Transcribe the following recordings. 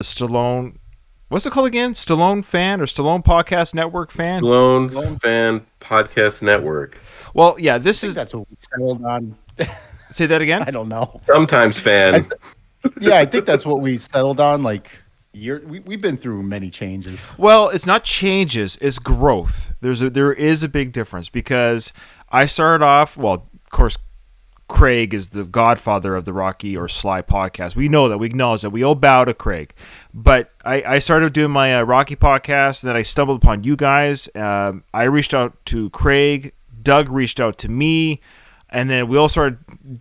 Stallone. What's it called again? Stallone fan or Stallone Podcast Network fan? Stallone Fan Podcast Network. Well, yeah, this think is. that's what we settled on. Say that again. I don't know. Sometimes fan. Yeah, I think that's what we settled on. Like, we've been through many changes. Well, it's not changes; it's growth. There is a big difference because I started off. Well, of course, Craig is the godfather of the Rocky or Sly podcast. We know that. We acknowledge that. We all bow to Craig. But I started doing my Rocky podcast, and then I stumbled upon you guys. I reached out to Craig. Doug reached out to me. And then we all started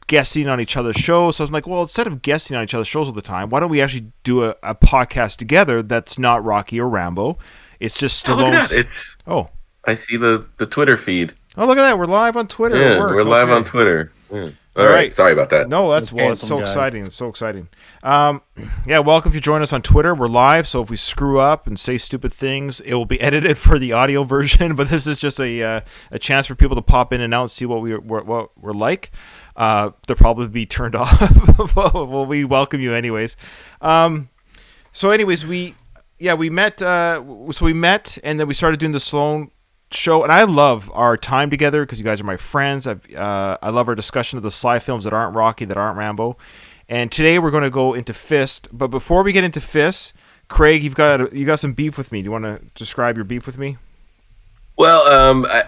guesting on each other's shows. So I was like, well, instead of guesting on each other's shows all the time, why don't we actually do a podcast together that's not Rocky or Rambo? It's just Stallone's. Look at that. I see the Twitter feed. Oh, look at that. We're live on Twitter. Yeah, we're live on Twitter. Yeah. All right. Sorry about that. No, it's so exciting. It's so exciting. Yeah, welcome if you join us on Twitter. We're live, so if we screw up and say stupid things, it will be edited for the audio version. But this is just a chance for people to pop in and out and see what we're like. They'll probably be turned off. Well, we welcome you anyways. So anyways, we met. So we met, and then we started doing the Stallone show, and I love our time together because you guys are my friends. I love our discussion of the Sly films that aren't Rocky, that aren't Rambo. And today we're going to go into F.I.S.T. But before we get into F.I.S.T., Craig, you got some beef with me. Do you want to describe your beef with me? Well,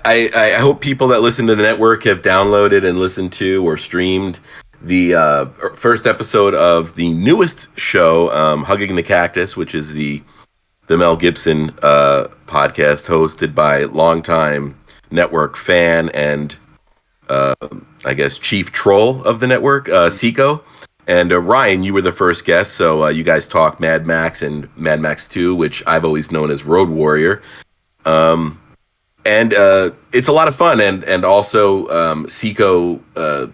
I hope people that listen to the network have downloaded and listened to or streamed the first episode of the newest show, Hugging the Cactus, which is the Mel Gibson podcast hosted by longtime network fan and I guess chief troll of the network, Seiko. And Ryan, you were the first guest, so you guys talked Mad Max and Mad Max 2, which I've always known as Road Warrior. And it's a lot of fun, and also Seiko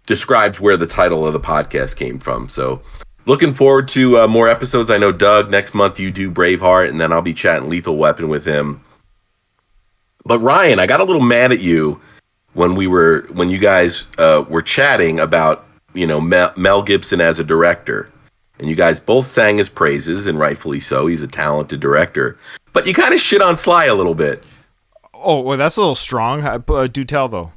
describes where the title of the podcast came from. So looking forward to more episodes. I know, Doug, next month you do Braveheart, and then I'll be chatting Lethal Weapon with him. But Ryan, I got a little mad at you when you guys were chatting about, Mel Gibson as a director. And you guys both sang his praises, and rightfully so. He's a talented director. But you kind of shit on Sly a little bit. Oh, well, that's a little strong. Do tell, though.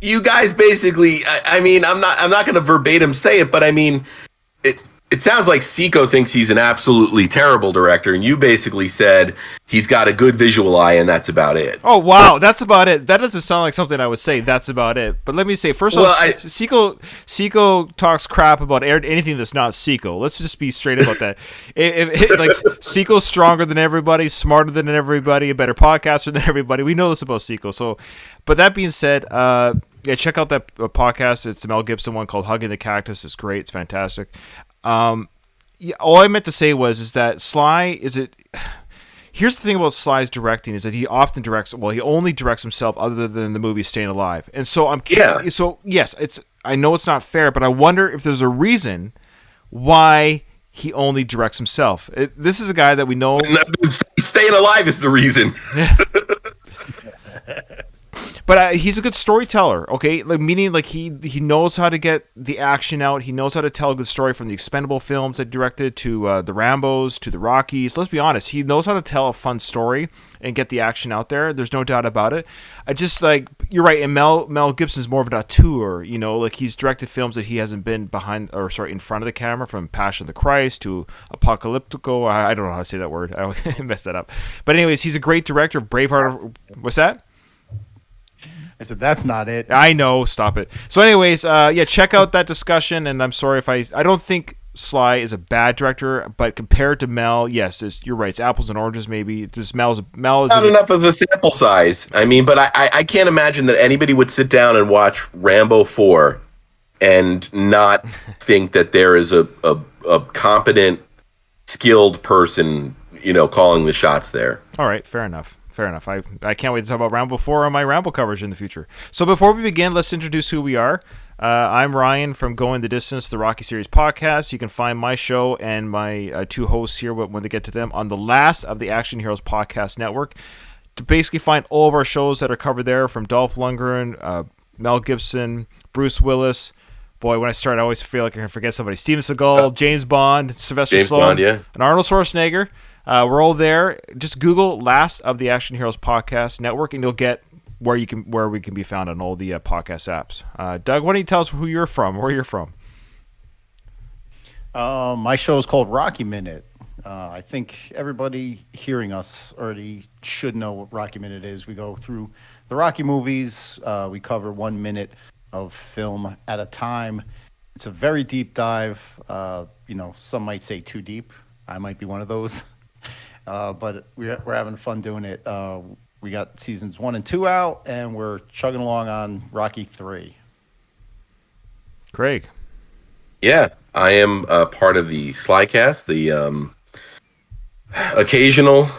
You guys basically, I'm not going to verbatim say it, but I mean, it sounds like Seiko thinks he's an absolutely terrible director, and you basically said he's got a good visual eye, and that's about it. Oh, wow, that's about it. That doesn't sound like something I would say, that's about it. But let me say, first of all, Seiko talks crap about anything that's not Seiko. Let's just be straight about that. Like, Seiko's stronger than everybody, smarter than everybody, a better podcaster than everybody. We know this about Seiko. So, but that being said, yeah, check out that podcast. It's the Mel Gibson one called Hugging the Cactus. It's great. It's fantastic. Yeah, all I meant to say is that Sly here's the thing about Sly's directing is that he often directs. Well, he only directs himself, other than the movie Staying Alive. And so So yes, I know it's not fair, but I wonder if there's a reason why he only directs himself. This is a guy that we know. Staying Alive is the reason. But he's a good storyteller, okay? Like, meaning, like, he knows how to get the action out. He knows how to tell a good story, from the Expendable films that he directed to the Rambos to the Rockies. Let's be honest, he knows how to tell a fun story and get the action out there. There's no doubt about it. I just, like, you're right, and Mel Gibson's more of an auteur, like, he's directed films that he hasn't been in front of the camera, from Passion of the Christ to Apocalyptico. I don't know how to say that word. I messed that up. But anyways, he's a great director. Braveheart. What's that? I said, that's not it. I know. Stop it. So anyways, yeah, check out that discussion. And I'm sorry if I don't think Sly is a bad director, but compared to Mel, yes, you're right. It's apples and oranges, maybe. Mel is not enough of a sample size. I mean, but I can't imagine that anybody would sit down and watch Rambo 4 and not think that there is a competent, skilled person, calling the shots there. All right, fair enough. Fair enough. I can't wait to talk about Rambo 4 on my Rambo coverage in the future. So before we begin, let's introduce who we are. I'm Ryan from Going the Distance, the Rocky Series podcast. You can find my show and my two hosts here when they get to them on the last of the Action Heroes Podcast Network. To basically find all of our shows that are covered there, from Dolph Lundgren, Mel Gibson, Bruce Willis. boy, when I start, I always feel like I can forget somebody. Steven Seagal, James Bond, Sylvester Stallone, Bond, yeah. and Arnold Schwarzenegger. We're all there. Just Google Last of the Action Heroes Podcast Network, and you'll get where we can be found on all the podcast apps. Doug, why don't you tell us who you're from, where you're from? My show is called Rocky Minute. I think everybody hearing us already should know what Rocky Minute is. We go through the Rocky movies. We cover 1 minute of film at a time. It's a very deep dive. Some might say too deep. I might be one of those. But we're having fun doing it. We got seasons 1 and 2 out, and we're chugging along on Rocky 3. Craig. Yeah, I am part of the Slycast, the occasional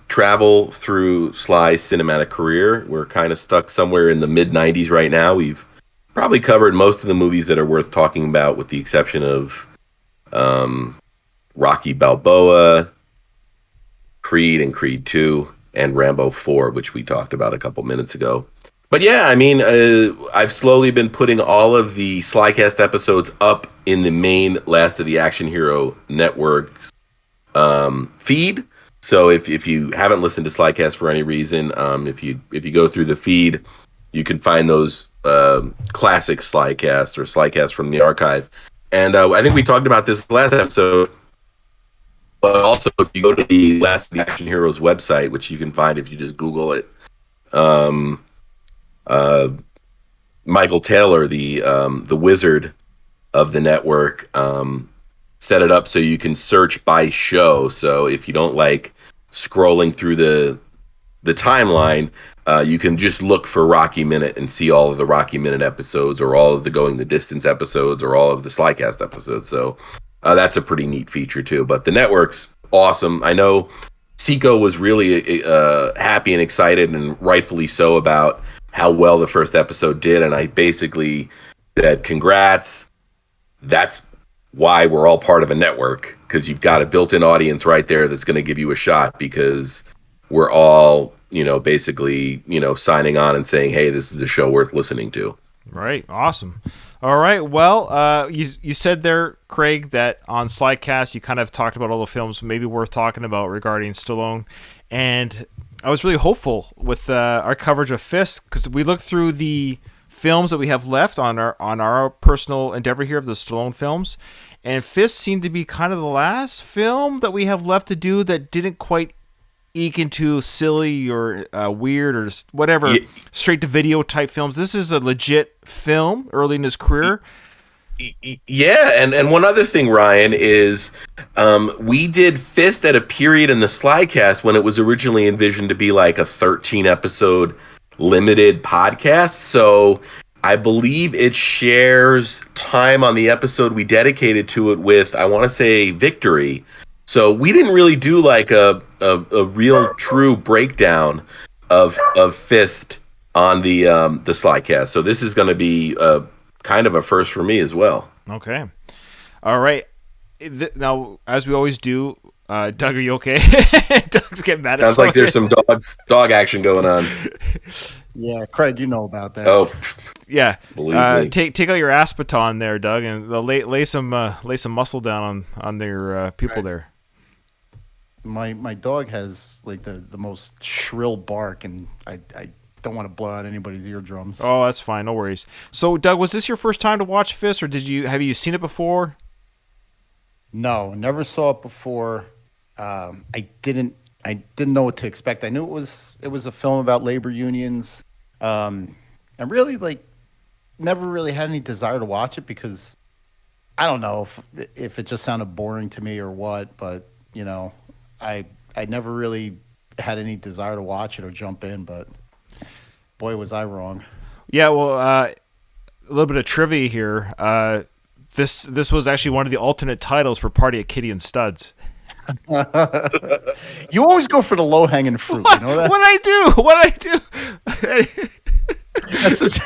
travel through Sly's cinematic career. We're kind of stuck somewhere in the mid-90s right now. We've probably covered most of the movies that are worth talking about, with the exception of Rocky Balboa, Creed and Creed 2, and Rambo 4, which we talked about a couple minutes ago. But yeah, I mean, I've slowly been putting all of the Slycast episodes up in the main Last of the Action Hero Network feed. So if you haven't listened to Slycast for any reason, if you go through the feed, you can find those classic Slycast or Slycast from the archive. And I think we talked about this last episode. But also, if you go to the Last of the Action Heroes website, which you can find if you just Google it, Michael Taylor, the wizard of the network, set it up so you can search by show. So if you don't like scrolling through the timeline, you can just look for Rocky Minute and see all of the Rocky Minute episodes, or all of the Going the Distance episodes, or all of the Slycast episodes. So that's a pretty neat feature too. But the network's awesome. I know Seiko was really happy and excited, and rightfully so, about how well the first episode did. And I basically said, congrats. That's why we're all part of a network, because you've got a built-in audience right there that's going to give you a shot, because we're all, basically, signing on and saying, hey, this is a show worth listening to. Right. Awesome. All right. Well, you said there, Craig, that on Slycast you kind of talked about all the films maybe worth talking about regarding Stallone, and I was really hopeful with our coverage of F.I.S.T, because we looked through the films that we have left on our personal endeavor here of the Stallone films, and F.I.S.T seemed to be kind of the last film that we have left to do that didn't quite eke into silly or weird or whatever straight to video type films. This is a legit film early in his career. Yeah, and one other thing, Ryan, is we did F.I.S.T at a period in the Slycast when it was originally envisioned to be like a 13-episode limited podcast. So I believe it shares time on the episode we dedicated to it with, I want to say, Victory. So we didn't really do like a real true breakdown of F.I.S.T on the Slycast. So this is going to be kind of a first for me as well. Okay. All right. Now, as we always do, Doug, are you okay? Doug's getting mad at Sounds like there's some dog action going on. Yeah, Craig, you know about that. Oh, yeah. Believe me. Take out your Aspeton there, Doug, and lay some muscle down on their people there. My dog has like the most shrill bark, and I don't want to blow out anybody's eardrums. Oh, that's fine. No worries. So, Doug, was this your first time to watch F.I.S.T, or have you seen it before? No, never saw it before. I didn't know what to expect. I knew it was a film about labor unions, and really never really had any desire to watch it, because I don't know if it just sounded boring to me or what, but I never really had any desire to watch it or jump in, but boy, was I wrong. Yeah, well, a little bit of trivia here. This was actually one of the alternate titles for Party at Kitty and Studs. You always go for the low-hanging fruit. You know that? What I do? That's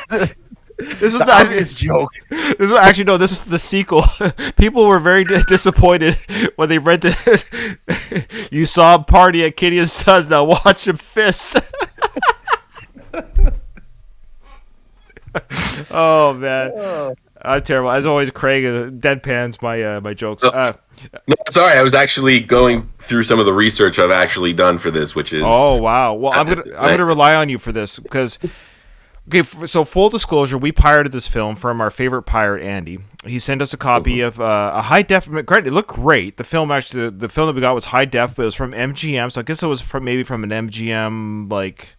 this is the obvious joke. This is the sequel. People were very disappointed when they read you saw Party at Kitty and Studs. Now watch him F.I.S.T. Oh man. I'm terrible. As always, Craig deadpans my jokes. No, sorry. I was actually going through some of the research I've actually done for this, which is. Oh wow. Well, I'm gonna rely on you for this because. Okay, so full disclosure, we pirated this film from our favorite pirate, Andy. He sent us a copy of a high def. Granted, it looked great. The film the film that we got was high def, but it was from MGM. So I guess it was from an MGM like.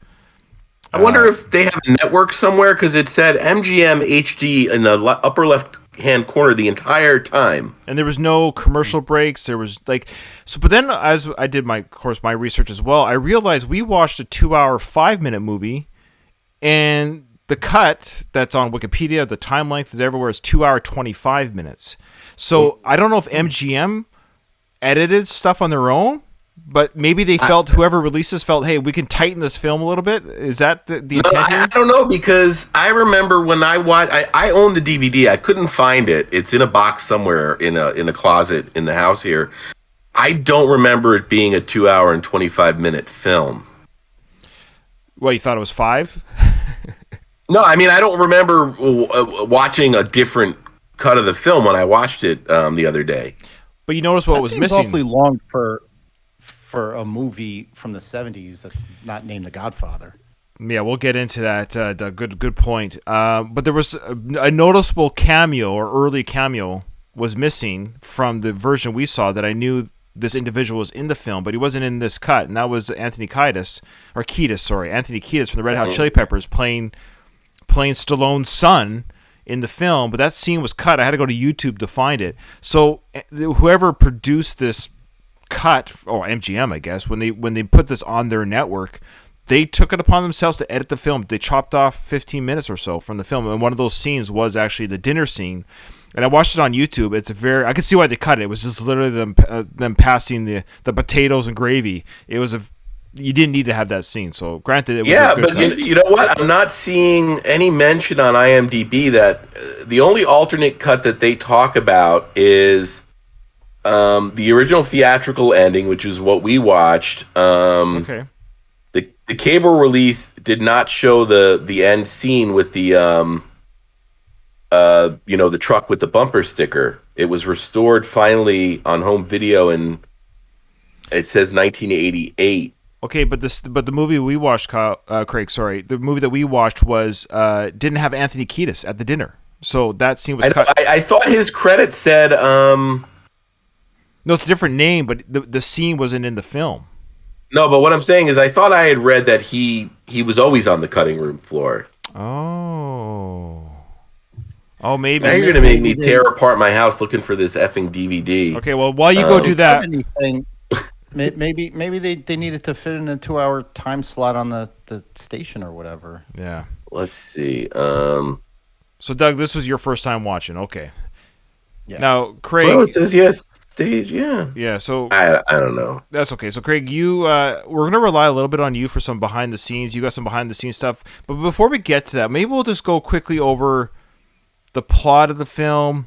I wonder if they have a network somewhere because it said MGM HD in the upper left hand corner the entire time. And there was no commercial breaks. There was like so. But then, as I did my research as well, I realized we watched a 2-hour 5-minute movie. And the cut that's on Wikipedia, the time length is everywhere, is 2 hour 25 minutes. So I don't know if MGM edited stuff on their own, but maybe they felt whoever released this felt, hey, we can tighten this film a little bit. Is that the intent? I don't know because I remember when I watched. I own the DVD. I couldn't find it. It's in a box somewhere in a closet in the house here. I don't remember it being a 2 hour and 25-minute film. Well, you thought it was 5? No, I mean, I don't remember watching a different cut of the film when I watched it the other day. But you notice what was missing. Awfully long for a movie from the 70s that's not named The Godfather. Yeah, we'll get into that. Doug. Good point. But there was a noticeable cameo or early cameo was missing from the version we saw that I knew this individual was in the film, but he wasn't in this cut, and that was Anthony Kiedis from the Red Hot Chili Peppers playing Stallone's son in the film, but that scene was cut. I had to go to YouTube to find it. So whoever produced this cut, or MGM, I guess, when they put this on their network, they took it upon themselves to edit the film. They chopped off 15 minutes or so from the film, and one of those scenes was actually the dinner scene. And I watched it on YouTube. I can see why they cut it. It was just literally them passing the potatoes and gravy. You didn't need to have that scene. So granted, it was a good cut. You know what? I'm not seeing any mention on IMDb that the only alternate cut that they talk about is the original theatrical ending, which is what we watched. Okay. The cable release did not show the end scene with the the truck with the bumper sticker. It was restored finally on home video, and it says 1988. Okay, but the movie we watched, Craig. Sorry, the movie that we watched was didn't have Anthony Kiedis at the dinner, so that scene was cut. I thought his credit said. No, it's a different name, but the scene wasn't in the film. No, but what I'm saying is, I thought I had read that he was always on the cutting room floor. Oh, maybe. Now you're going to make me tear apart my house looking for this effing DVD. Okay, well, while you go do that. Maybe they needed to fit in a 2-hour time slot on the station or whatever. Yeah. Let's see. So, Doug, this was your first time watching. Okay. Yeah. Now, Craig. Well, it says yes, stage, yeah. Yeah, so. I don't know. That's okay. So, Craig, we're going to rely a little bit on you for some behind the scenes. You got some behind the scenes stuff. But before we get to that, maybe we'll just go quickly over the plot of the film.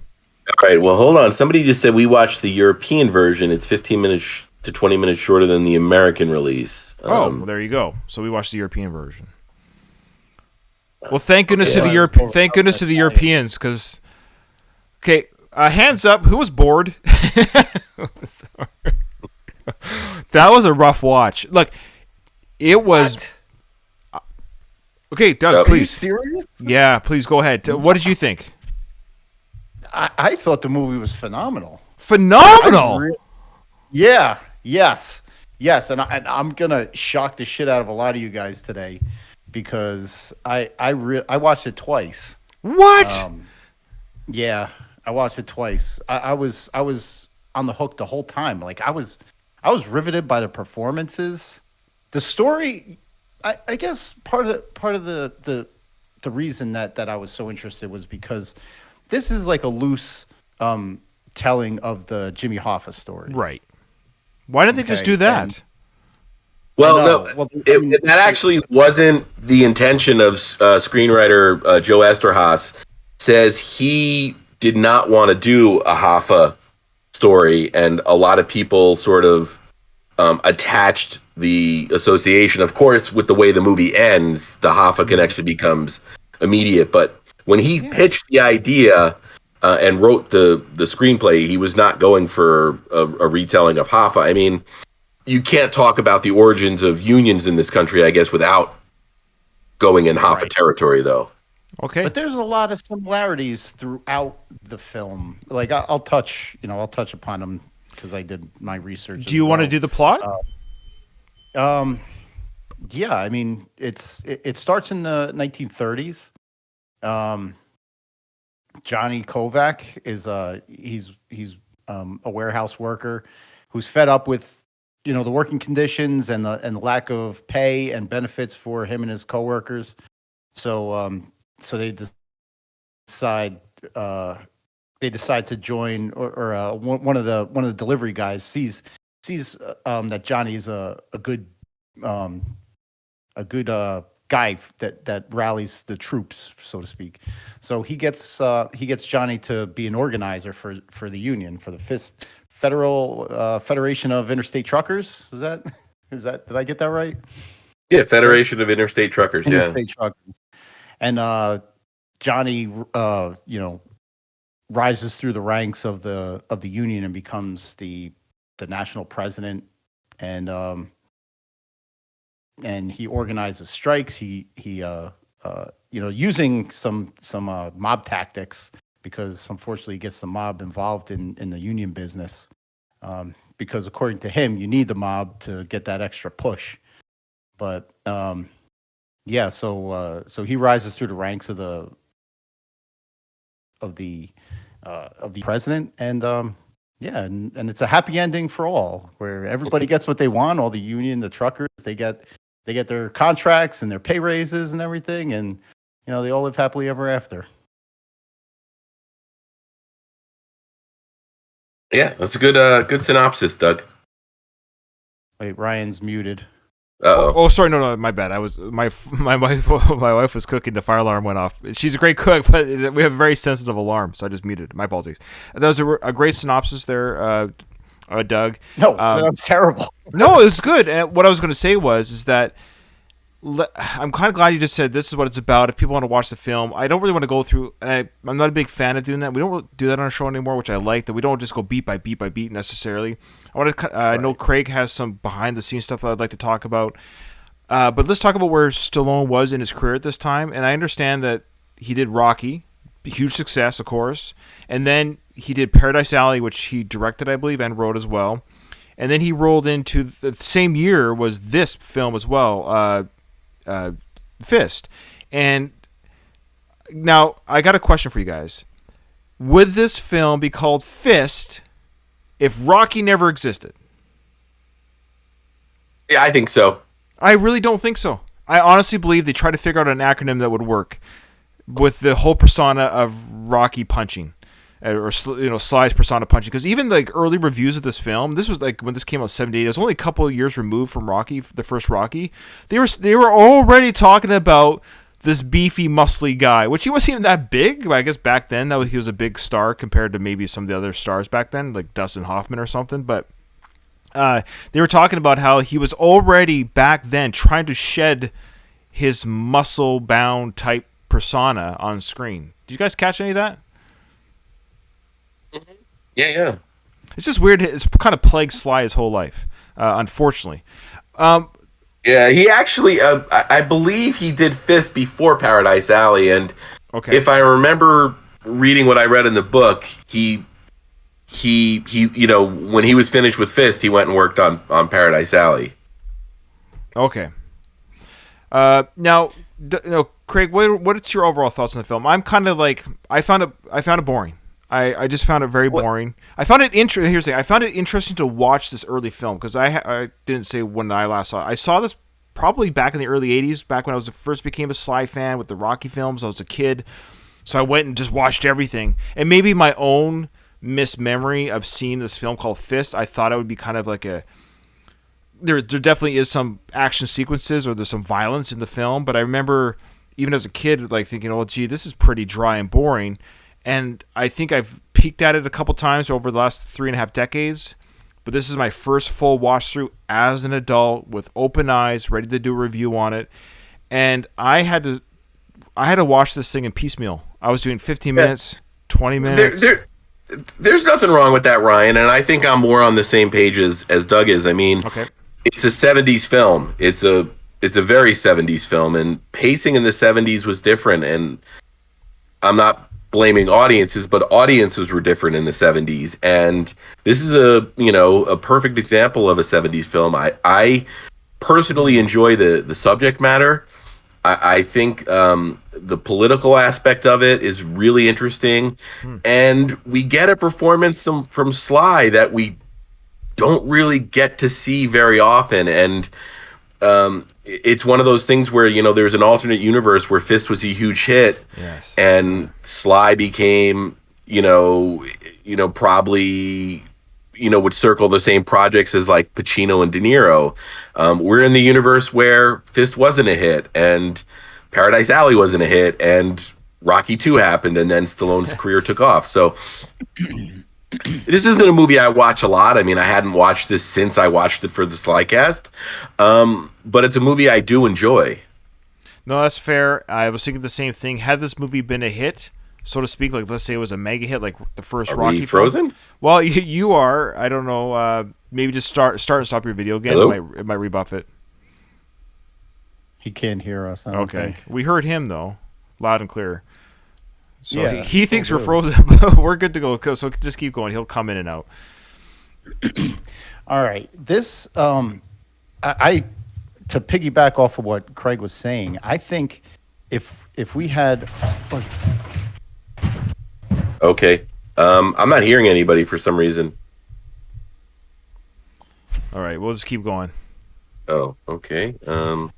All right, well, hold on. Somebody just said we watched the European version. It's 15 minutes to 20 minutes shorter than the American release. Well, there you go. So we watched the European version. Well, thank goodness to the Thank goodness to the Europeans, because. Okay, hands up. Who was bored? Sorry. That was a rough watch. Look, it was. What? Okay, Doug, please. Are you serious? Yeah, please go ahead. What did you think? I thought the movie was phenomenal. Phenomenal. Yes, and I'm gonna shock the shit out of a lot of you guys today because I watched it twice. What? Yeah, I watched it twice. I was on the hook the whole time. Like I was riveted by the performances, the story. I guess part of the reason that I was so interested was because this is like a loose telling of the Jimmy Hoffa story. Right. Why didn't they just do that? That actually wasn't the intention of screenwriter Joe Esterhaas. Says he did not want to do a Hoffa story, and a lot of people sort of attached the association. Of course, with the way the movie ends, the Hoffa connection becomes immediate. But when he pitched the idea, and wrote the screenplay. He was not going for a retelling of Hoffa. I mean, you can't talk about the origins of unions in this country, I guess, without going in Hoffa territory, though. Okay. But there's a lot of similarities throughout the film. Like I'll touch upon them because I did my research. Do you want to do the plot? Yeah, I mean it starts in the 1930s. Johnny Kovac is he's a warehouse worker who's fed up with the working conditions and the lack of pay and benefits for him and his coworkers. So they decide to join, or one of the delivery guys sees that Johnny's a good guy that rallies the troops, so to speak. So he gets Johnny to be an organizer for the union, for the F.I.S.T, Federation of Interstate Truckers. Is that did I get that right? Yeah, Federation of Interstate Truckers. Interstate Truckers. And Johnny, rises through the ranks of the union and becomes the national president, and he organizes strikes. He using some mob tactics, because unfortunately he gets the mob involved in the union business, because according to him, you need the mob to get that extra push. But so he rises through the ranks of the president, and and it's a happy ending for all, where everybody gets what they want. All the union, the truckers, they get their contracts and their pay raises and everything, and they all live happily ever after. Yeah, that's a good synopsis, Doug. Wait, Ryan's muted. Oh, sorry, no, my bad. My wife was cooking. The fire alarm went off. She's a great cook, but we have a very sensitive alarm, so I just muted. My apologies. That was a great synopsis there, Doug. No, that was terrible. No, it was good. And what I was going to say is that I'm kind of glad you just said this is what it's about. If people want to watch the film, I don't really want to go through. I'm not a big fan of doing that. We don't really do that on our show anymore, which I like. That we don't just go beat by beat by beat necessarily. I know Craig has some behind the scenes stuff I'd like to talk about. But let's talk about where Stallone was in his career at this time. And I understand that he did Rocky, huge success, of course, and then he did Paradise Alley, which he directed, I believe, and wrote as well. And then he rolled into the same year was this film as well. F.I.S.T. And now I got a question for you guys. Would this film be called F.I.S.T. if Rocky never existed? Yeah, I think so. I really don't think so. I honestly believe they tried to figure out an acronym that would work with the whole persona of Rocky punching, or Sly's persona punching. Because even like early reviews of this film, this was like when this came out in '78. It was only a couple of years removed from Rocky, the first Rocky. They were already talking about this beefy, muscly guy, which he wasn't even that big. But I guess back then he was a big star compared to maybe some of the other stars back then, like Dustin Hoffman or something. But they were talking about how he was already back then trying to shed his muscle-bound type persona on screen. Did you guys catch any of that? Yeah. It's just weird. It's kind of plagued Sly his whole life, unfortunately. Yeah, he actually, I believe he did F.I.S.T. before Paradise Alley, and if I remember reading what I read in the book, he when he was finished with F.I.S.T, he went and worked on Paradise Alley. Okay. Now, Craig, what's your overall thoughts on the film? I'm kind of like, I found it boring. I just found it very boring. I found it interesting. I found it interesting to watch this early film, because I didn't say when I last saw it. I saw this probably back in the early '80s, back when I first became a Sly fan with the Rocky films. I was a kid, so I went and just watched everything. And maybe my own mismemory of seeing this film called F.I.S.T, I thought it would be kind of like there definitely is some action sequences, or there's some violence in the film, but I remember even as a kid like thinking, oh gee, this is pretty dry and boring. And I think I've peeked at it a couple times over the last 3.5 decades, but this is my first full watch through as an adult with open eyes, ready to do a review on it. And I had to watch this thing in piecemeal. I was doing 15 minutes, 20 minutes. There's nothing wrong with that, Ryan, and I think I'm more on the same page as Doug is. I mean, okay. It's a 70s film. It's a very 70s film, and pacing in the 70s was different, and I'm not blaming audiences, but audiences were different in the 70s, and this is a perfect example of a 70s film. I personally enjoy the subject matter. I think the political aspect of it is really interesting, and we get a performance from Sly that we don't really get to see very often, and it's one of those things where there's an alternate universe where Fist was a huge hit, yes, and Sly became probably would circle the same projects as like Pacino and De Niro. We're in the universe where Fist wasn't a hit, and Paradise Alley wasn't a hit, and Rocky 2 happened, and then Stallone's career took off. So this isn't a movie I watch a lot. I mean, I hadn't watched this since I watched it for the Slycast, but it's a movie I do enjoy. No, that's fair. I was thinking the same thing. Had this movie been a hit, so to speak, like let's say it was a mega hit, like the first Rocky. We frozen? Film. Well, you are. I don't know. Maybe just start and stop your video again. Hello? It might rebuff it. He can't hear us. I don't think. We heard him though, loud and clear. So yeah, he thinks we're frozen, but we're good to go. So just keep going. He'll come in and out. All right. This I to piggyback off of what Craig was saying, I think if we had Okay. I'm not hearing anybody for some reason. All right, we'll just keep going. Oh, okay. It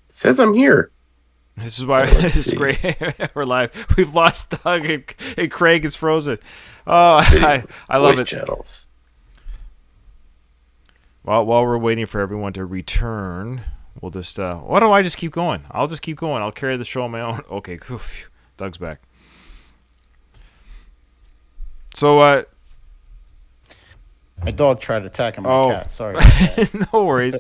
says I'm here. This is why this is great. We're live. We've lost Doug and Craig is frozen. Oh, I love it. Channels. While we're waiting for everyone to return, we'll just why don't I just keep going? I'll just keep going. I'll carry the show on my own. Okay, cool. Doug's back. So my dog tried attacking my cat. Sorry. About that. No worries.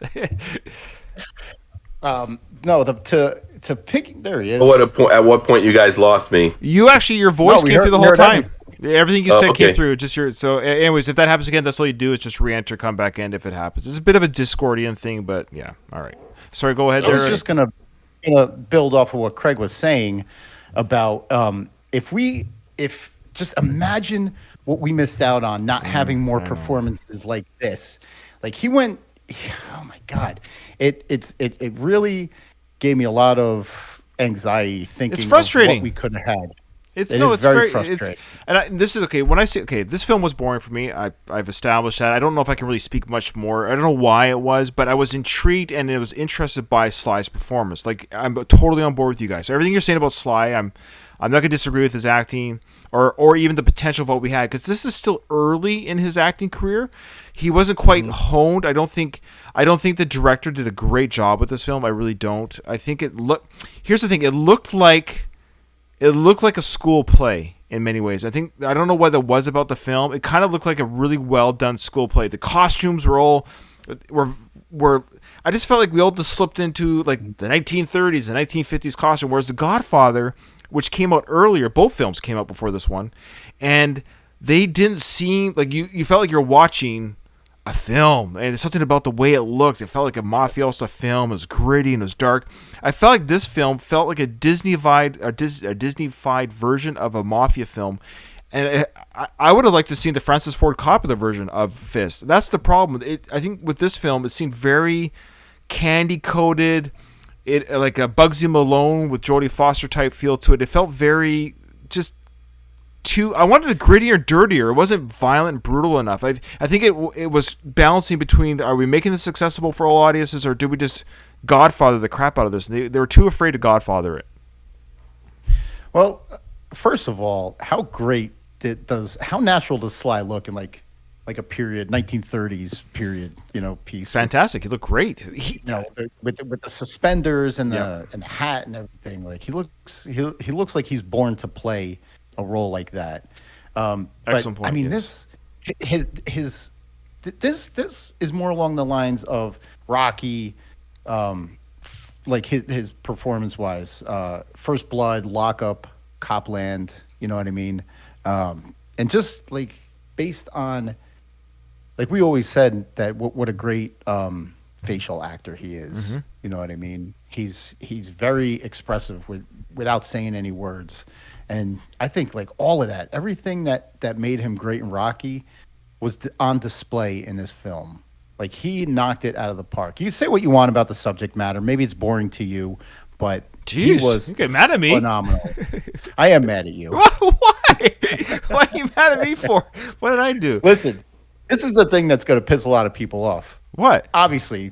No, to pick. There he is. At what point you guys lost me? You actually, your voice came through the whole time. Everything you said okay. came through. So, anyways, if that happens again, that's all you do is just re-enter, come back in if it happens. It's a bit of a Discordian thing, but yeah. All right. Sorry, go ahead. I was just gonna build off of what Craig was saying about if just imagine what we missed out on not having more performances like this. Like he went. Oh my God! It really gave me a lot of anxiety thinking. It's frustrating. Of what we could have had. It's very frustrating. This is okay. When I say this film was boring for me. I've established that. I don't know if I can really speak much more. I don't know why it was, but I was intrigued and I was interested by Sly's performance. Like I'm totally on board with you guys. Everything you're saying about Sly, I'm not gonna disagree with his acting or even the potential of what we had, because this is still early in his acting career. He wasn't quite honed. I don't think the director did a great job with this film. I really don't. I think here's the thing. It looked like a school play in many ways. I don't know what it was about the film. It kind of looked like a really well done school play. The costumes were I just felt like we all just slipped into like the 1930s and 1950s costume, whereas The Godfather, which came out earlier, both films came out before this one, and they didn't seem like you felt like you're watching a film, and it's something about the way it looked. It felt like a mafioso film. It was gritty and it was dark. I felt like this film felt like a Disney-fied version of a mafia film, and I would have liked to see the Francis Ford Coppola version of Fist. That's the problem. I think with this film, it seemed very candy-coated. It like a Bugsy Malone with Jodie Foster type feel to it. It felt very just I wanted it grittier, dirtier. It wasn't violent and brutal enough. I think it was balancing between, are we making this accessible for all audiences, or do we just Godfather the crap out of this? They were too afraid to Godfather it. Well, first of all, how natural does Sly look in like a period 1930s period piece? Fantastic. He looked great. With the suspenders and the hat and everything. Like he looks like he's born to play a role like that. Excellent point. I mean, this is more along the lines of Rocky, like his performance wise. First Blood, Lockup, Copland. You know what I mean? And just like based on, like we always said that what a great facial actor he is. Mm-hmm. You know what I mean? He's very expressive without saying any words. And I think like all of that, everything that made him great in Rocky was on display in this film. Like he knocked it out of the park. You say what you want about the subject matter. Maybe it's boring to you, but he was you get mad at me. Phenomenal. I am mad at you. Why? Why are you mad at me for? What did I do? Listen, this is the thing that's going to piss a lot of people off. What? Obviously,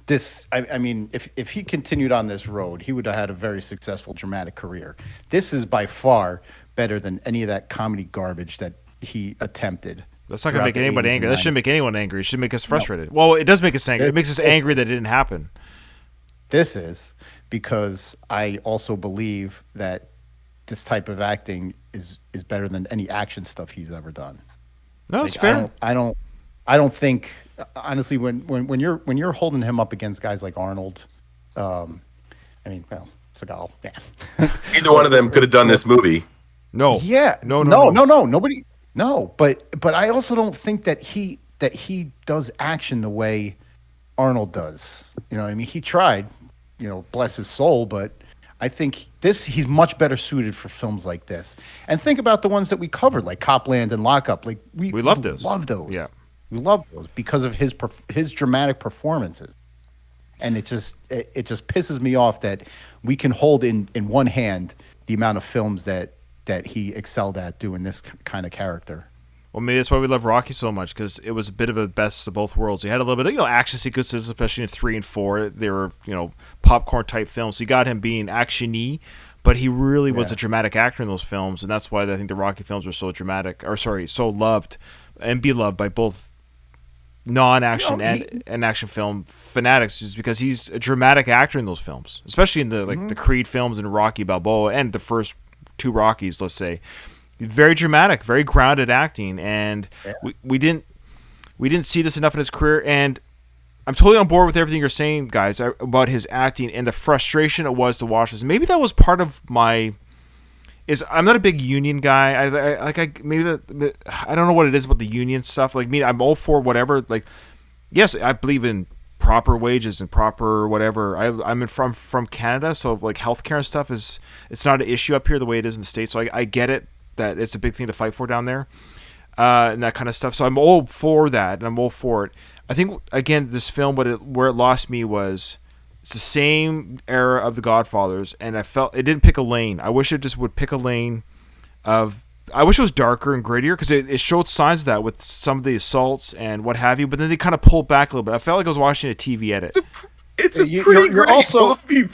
this. I mean, if he continued on this road, he would have had a very successful dramatic career. This is by far better than any of that comedy garbage that he attempted. That's not going to make anybody angry. That shouldn't make anyone angry. It should make us frustrated. No. Well, it does make us angry. It makes us angry that it didn't happen. This is because I also believe that this type of acting is better than any action stuff he's ever done. No, it's fair. I don't think honestly when you're holding him up against guys like Arnold, I mean, well, Seagal, yeah. Either one of them could have done this movie. No. Yeah. No. Nobody. No. But I also don't think that he does action the way Arnold does. You know what I mean? He tried, bless his soul, but I think he's much better suited for films like this. And think about the ones that we covered, like Copland and Lockup. Like we love those. Love those. Yeah. We love those because of his dramatic performances. And it just pisses me off that we can hold in one hand the amount of films that he excelled at doing this kind of character. Well, maybe that's why we love Rocky so much, because it was a bit of a best of both worlds. You had a little bit of action sequences, especially in 3 and 4. They were popcorn type films. So you got him being action-y, but he really was a dramatic actor in those films, and that's why I think the Rocky films were so so loved and beloved by both non-action and action film fanatics, just because he's a dramatic actor in those films, especially in the Creed films and Rocky Balboa and the first 2 Rockies, let's say. Very dramatic, very grounded acting, and we didn't see this enough in his career. And I'm totally on board with everything you're saying, guys, about his acting and the frustration it was to watch this. Maybe that was part of I'm not a big union guy. I don't know what it is about the union stuff. Like me, I'm all for whatever. Like, yes, I believe in proper wages and proper whatever. I'm from Canada, so like healthcare and stuff it's not an issue up here the way it is in the States. So I get it that it's a big thing to fight for down there, and that kind of stuff. So I'm all for that, and I'm all for it. I think again, this film, where it lost me was it's the same era of The Godfathers, and I felt it didn't pick a lane. I wish it just would pick a lane I wish it was darker and grittier, because it showed signs of that with some of the assaults and what have you, but then they kind of pulled back a little bit. I felt like I was watching a TV edit. It's a pretty great movie.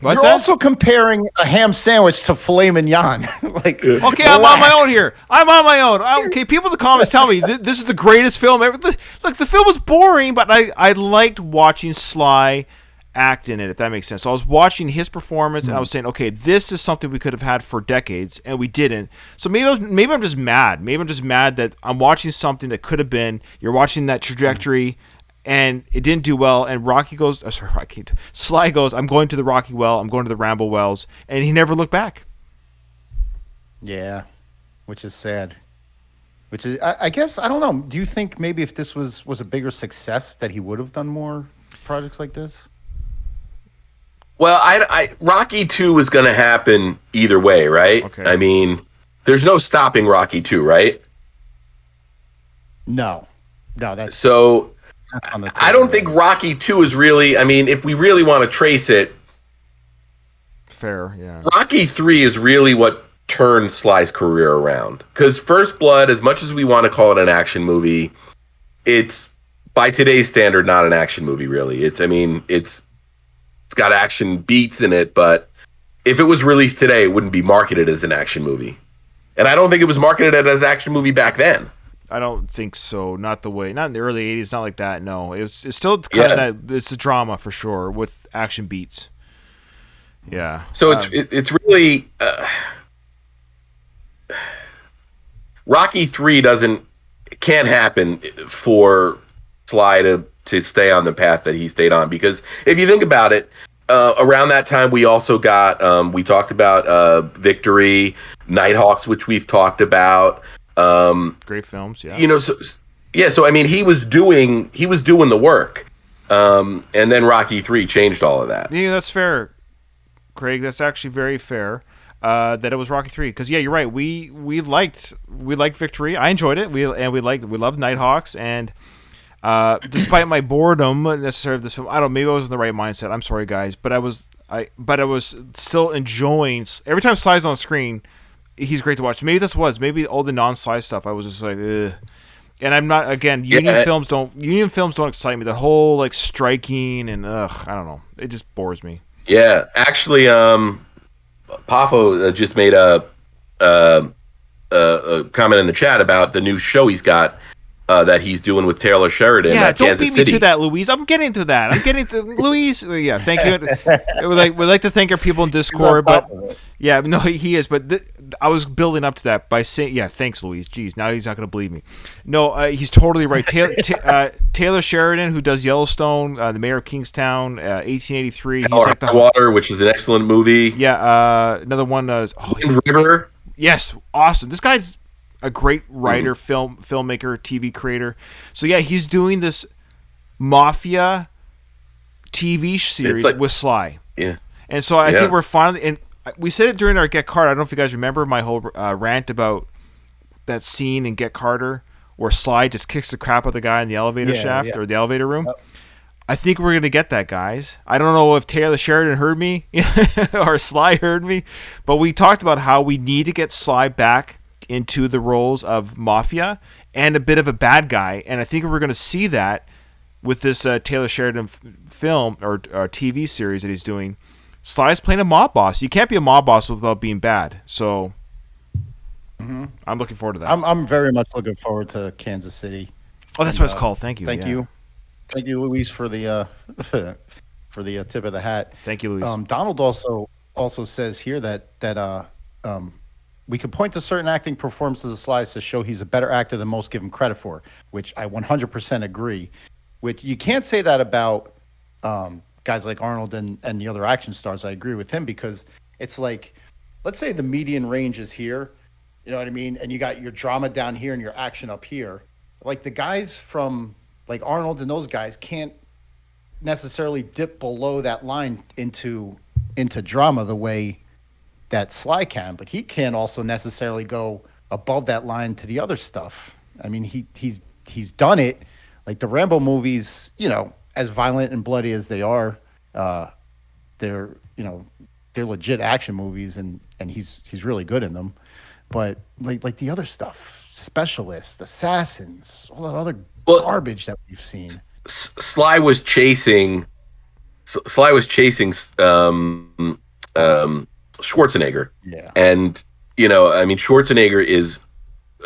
You're also comparing a ham sandwich to filet mignon. Like, okay, I'm on my own here. I'm on my own. Okay, people in the comments tell me this is the greatest film ever. Look, the film was boring, but I liked watching Sly act in it, if that makes sense. So I was watching his performance, and I was saying, okay, this is something we could have had for decades, and we didn't. So maybe I'm just mad. Maybe I'm just mad that I'm watching something that could have been. You're watching that trajectory. And it didn't do well, and Sly goes, I'm going to the Rocky well, I'm going to the Rambo wells, and he never looked back. Yeah, which is sad. Which is, I guess, I don't know. Do you think maybe if this was a bigger success that he would have done more projects like this? Well, Rocky 2 is going to happen either way, right? Okay. I mean, there's no stopping Rocky 2, right? No, that's so. I don't think Rocky 2 is really, I mean, if we really want to trace it, fair, yeah. Rocky 3 is really what turned Sly's career around. Because First Blood, as much as we want to call it an action movie, it's, by today's standard, not an action movie, really. It's got action beats in it, but if it was released today, it wouldn't be marketed as an action movie. And I don't think it was marketed as an action movie back then. I don't think so. Not in the early 80s, not like that, no. It's still kind of that, it's a drama for sure with action beats. Yeah. So it's really Rocky 3 can't happen for Sly to stay on the path that he stayed on, because if you think about it, around that time, we also got we talked about Victory, Nighthawks, which we've talked about. Great films, yeah. You know, so I mean, he was doing the work, and then Rocky 3 changed all of that. Yeah, that's fair, Craig. That's actually very fair. That it was Rocky 3, because you're right. We liked Victory. I enjoyed it. We loved Nighthawks, and despite my boredom necessarily of this film, I don't know, maybe I was in the right mindset. I'm sorry, guys, but I was still enjoying every time Sly's on screen. He's great to watch. Maybe maybe all the non-Sly stuff. I was just like, ugh. And I'm not, again, union films don't excite me. The whole like striking and I don't know. It just bores me. Yeah, actually, Pafo just made a comment in the chat about the new show he's got that he's doing with Taylor Sheridan. Yeah, don't Kansas beat City. me to that, Louise. I'm getting to that. Louise. Yeah, thank you. We'd like to thank our people in Discord, but yeah, no, he is. But I was building up to that by saying, yeah, thanks, Louise. Jeez, now he's not going to believe me. No, he's totally right. Taylor Sheridan, who does Yellowstone, The Mayor of Kingstown, 1883. He's like the Water, which is an excellent movie. Yeah, another one. Wind River. Yes, awesome. This guy's a great writer, filmmaker, TV creator. So yeah, he's doing this Mafia TV series with Sly. Yeah. And so I think we're finally, and we said it during our Get Carter. I don't know if you guys remember my whole rant about that scene in Get Carter where Sly just kicks the crap out of the guy in the elevator shaft or the elevator room. Yep. I think we're going to get that, guys. I don't know if Taylor Sheridan heard me or Sly heard me, but we talked about how we need to get Sly back into the roles of Mafia and a bit of a bad guy. And I think we're going to see that with this Taylor Sheridan film or TV series that he's doing. Sly's playing a mob boss. You can't be a mob boss without being bad. So I'm looking forward to that. I'm very much looking forward to Kansas City. Oh, that's what it's called. Thank you. Thank you, Luis, for the for the tip of the hat. Thank you, Luis. Donald also says here that we can point to certain acting performances of Sly to show he's a better actor than most give him credit for, which I 100% agree. Which you can't say that about guys like Arnold and the other action stars. I agree with him because it's like, let's say the median range is here, you know what I mean? And you got your drama down here and your action up here. Like the guys from like Arnold and those guys can't necessarily dip below that line into drama the way that Sly can, but he can't also necessarily go above that line to the other stuff. I mean, he's done it. Like the Rambo movies, you know, as violent and bloody as they are, they're legit action movies, and he's really good in them. But like the other stuff, Specialists, Assassins, all that other garbage that we've seen. Sly was chasing Schwarzenegger. Yeah. And, you know, I mean, Schwarzenegger is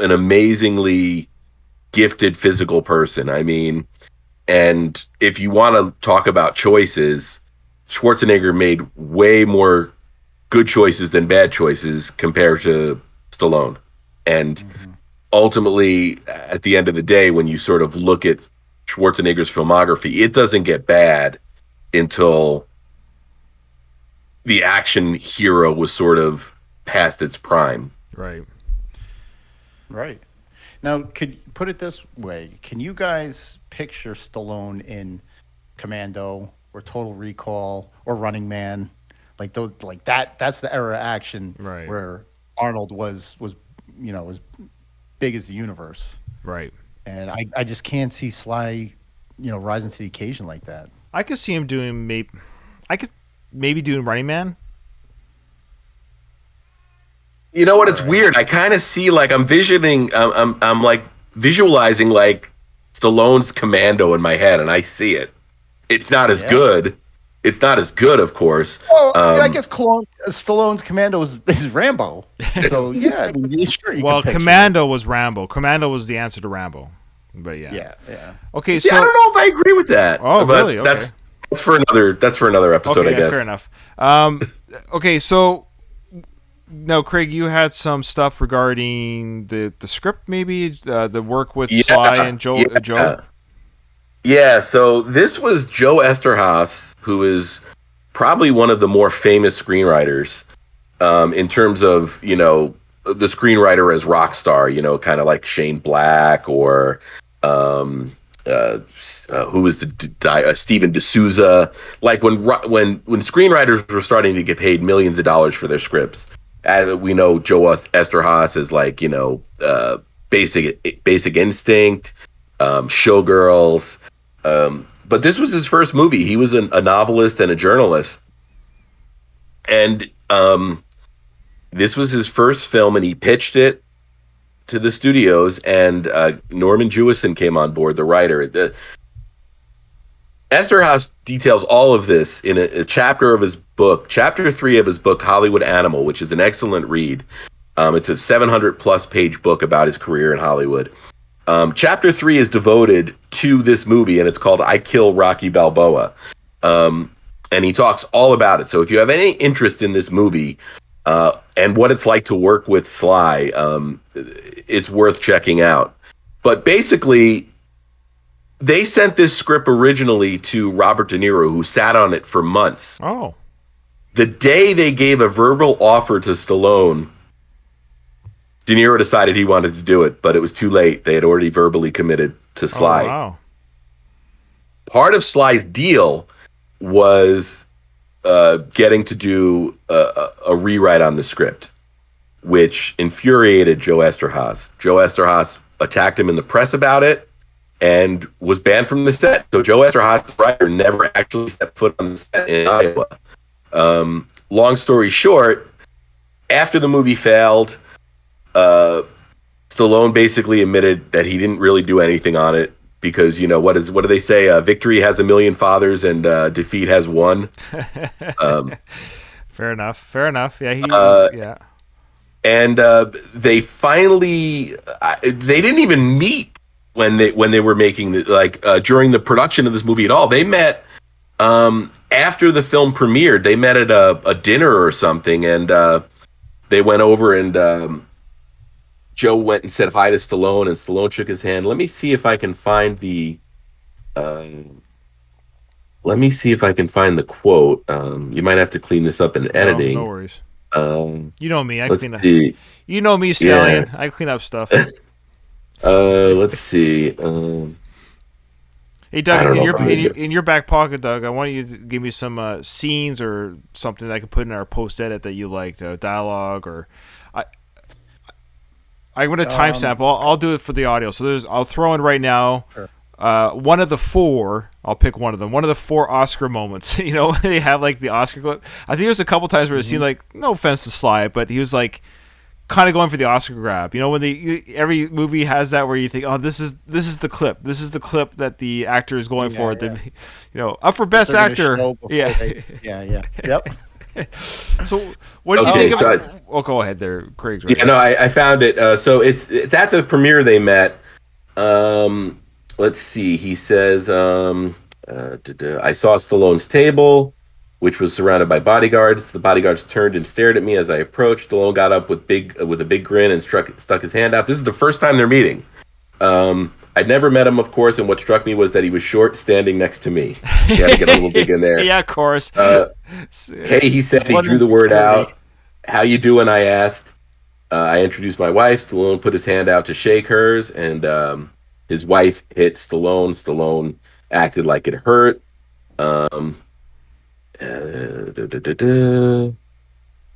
an amazingly gifted physical person. I mean, and if you want to talk about choices, Schwarzenegger made way more good choices than bad choices compared to Stallone. And ultimately, at the end of the day, when you sort of look at Schwarzenegger's filmography, it doesn't get bad until the action hero was sort of past its prime. Right. Now, could you put it this way? Can you guys picture Stallone in Commando or Total Recall or Running Man? Like those, like that's the era of action where Arnold was as big as the universe. Right. And I just can't see Sly, rising to the occasion like that. I could see him doing maybe doing Running Man. You know what? It's weird. I kind of see like I'm like visualizing like Stallone's Commando in my head, and I see it. It's not as good. It's not as good, of course. Well, I guess Stallone's Commando is Rambo. So yeah, sure. Well, Commando was Rambo. Commando was the answer to Rambo. But yeah. Okay, see, so I don't know if I agree with that. Oh, but really? Okay. That's for another episode, okay, I guess. Fair enough. Okay, so now, Craig, you had some stuff regarding the script, maybe the work with Sly and Joe. Yeah, so this was Joe Esterhaas, who is probably one of the more famous screenwriters in terms of, the screenwriter as rock star, kind of like Shane Black or who was Steven D'Souza. Like when screenwriters were starting to get paid millions of dollars for their scripts. As we know, Joe Esterhaas is like, Basic Instinct, Showgirls. But this was his first movie. He was a novelist and a journalist. And this was his first film, and he pitched it to the studios, and Norman Jewison came on board, the writer. Esterhaas details all of this in a chapter of his book, chapter 3 of his book, Hollywood Animal, which is an excellent read. It's a 700-plus page book about his career in Hollywood. Chapter 3 is devoted to this movie, and it's called I Kill Rocky Balboa. And he talks all about it. So if you have any interest in this movie and what it's like to work with Sly, it's worth checking out. But basically, they sent this script originally to Robert De Niro, who sat on it for months. Oh. The day they gave a verbal offer to Stallone, De Niro decided he wanted to do it, but it was too late. They had already verbally committed to Sly. Oh, wow. Part of Sly's deal was getting to do a rewrite on the script, which infuriated Joe Esterhaas. Joe Esterhaas attacked him in the press about it and was banned from the set. So Joe Esterhaas, the writer, never actually stepped foot on the set in Iowa. Long story short, after the movie failed, Stallone basically admitted that he didn't really do anything on it because, what do they say? Victory has a million fathers and defeat has one. Fair enough. Yeah. Yeah. And they finally, they didn't even meet when they were making during the production of this movie at all. They met after the film premiered. They met at a dinner or something, and they went over and Joe went and said hi to Stallone, and Stallone shook his hand. Let me see if I can find the quote. You might have to clean this up in editing. No worries. You know me. You know me, Stallion. Yeah. I clean up stuff. Let's see. Hey, Doug, in your back pocket, Doug, I want you to give me some scenes or something that I can put in our post edit that you liked, dialogue or. I'm going to timestamp. I'll do it for the audio. So I'll throw in right now. Sure. One of the 4. I'll pick one of them. One of the 4 Oscar moments. They have like the Oscar clip. I think there's a couple times where it seemed like, no offense to Sly, but he was like kind of going for the Oscar grab. When every movie has that where you think, oh, this is the clip. This is the clip that the actor is going for. Yeah. Up for best actor. Yeah. Yep. So what did you think of it? Oh, go ahead there, Craig's right. Yeah, no, I found it. So it's after the premiere they met. Let's see. He says, I saw Stallone's table, which was surrounded by bodyguards. The bodyguards turned and stared at me as I approached. Stallone got up with a big grin and stuck his hand out. This is the first time they're meeting. I'd never met him, of course, and what struck me was that he was short, standing next to me. You had to get a little dig in there. Yeah, of course. Hey, he said. He drew the word out. How you doing? I asked. I introduced my wife. Stallone put his hand out to shake hers, and his wife hit Stallone. Stallone acted like it hurt.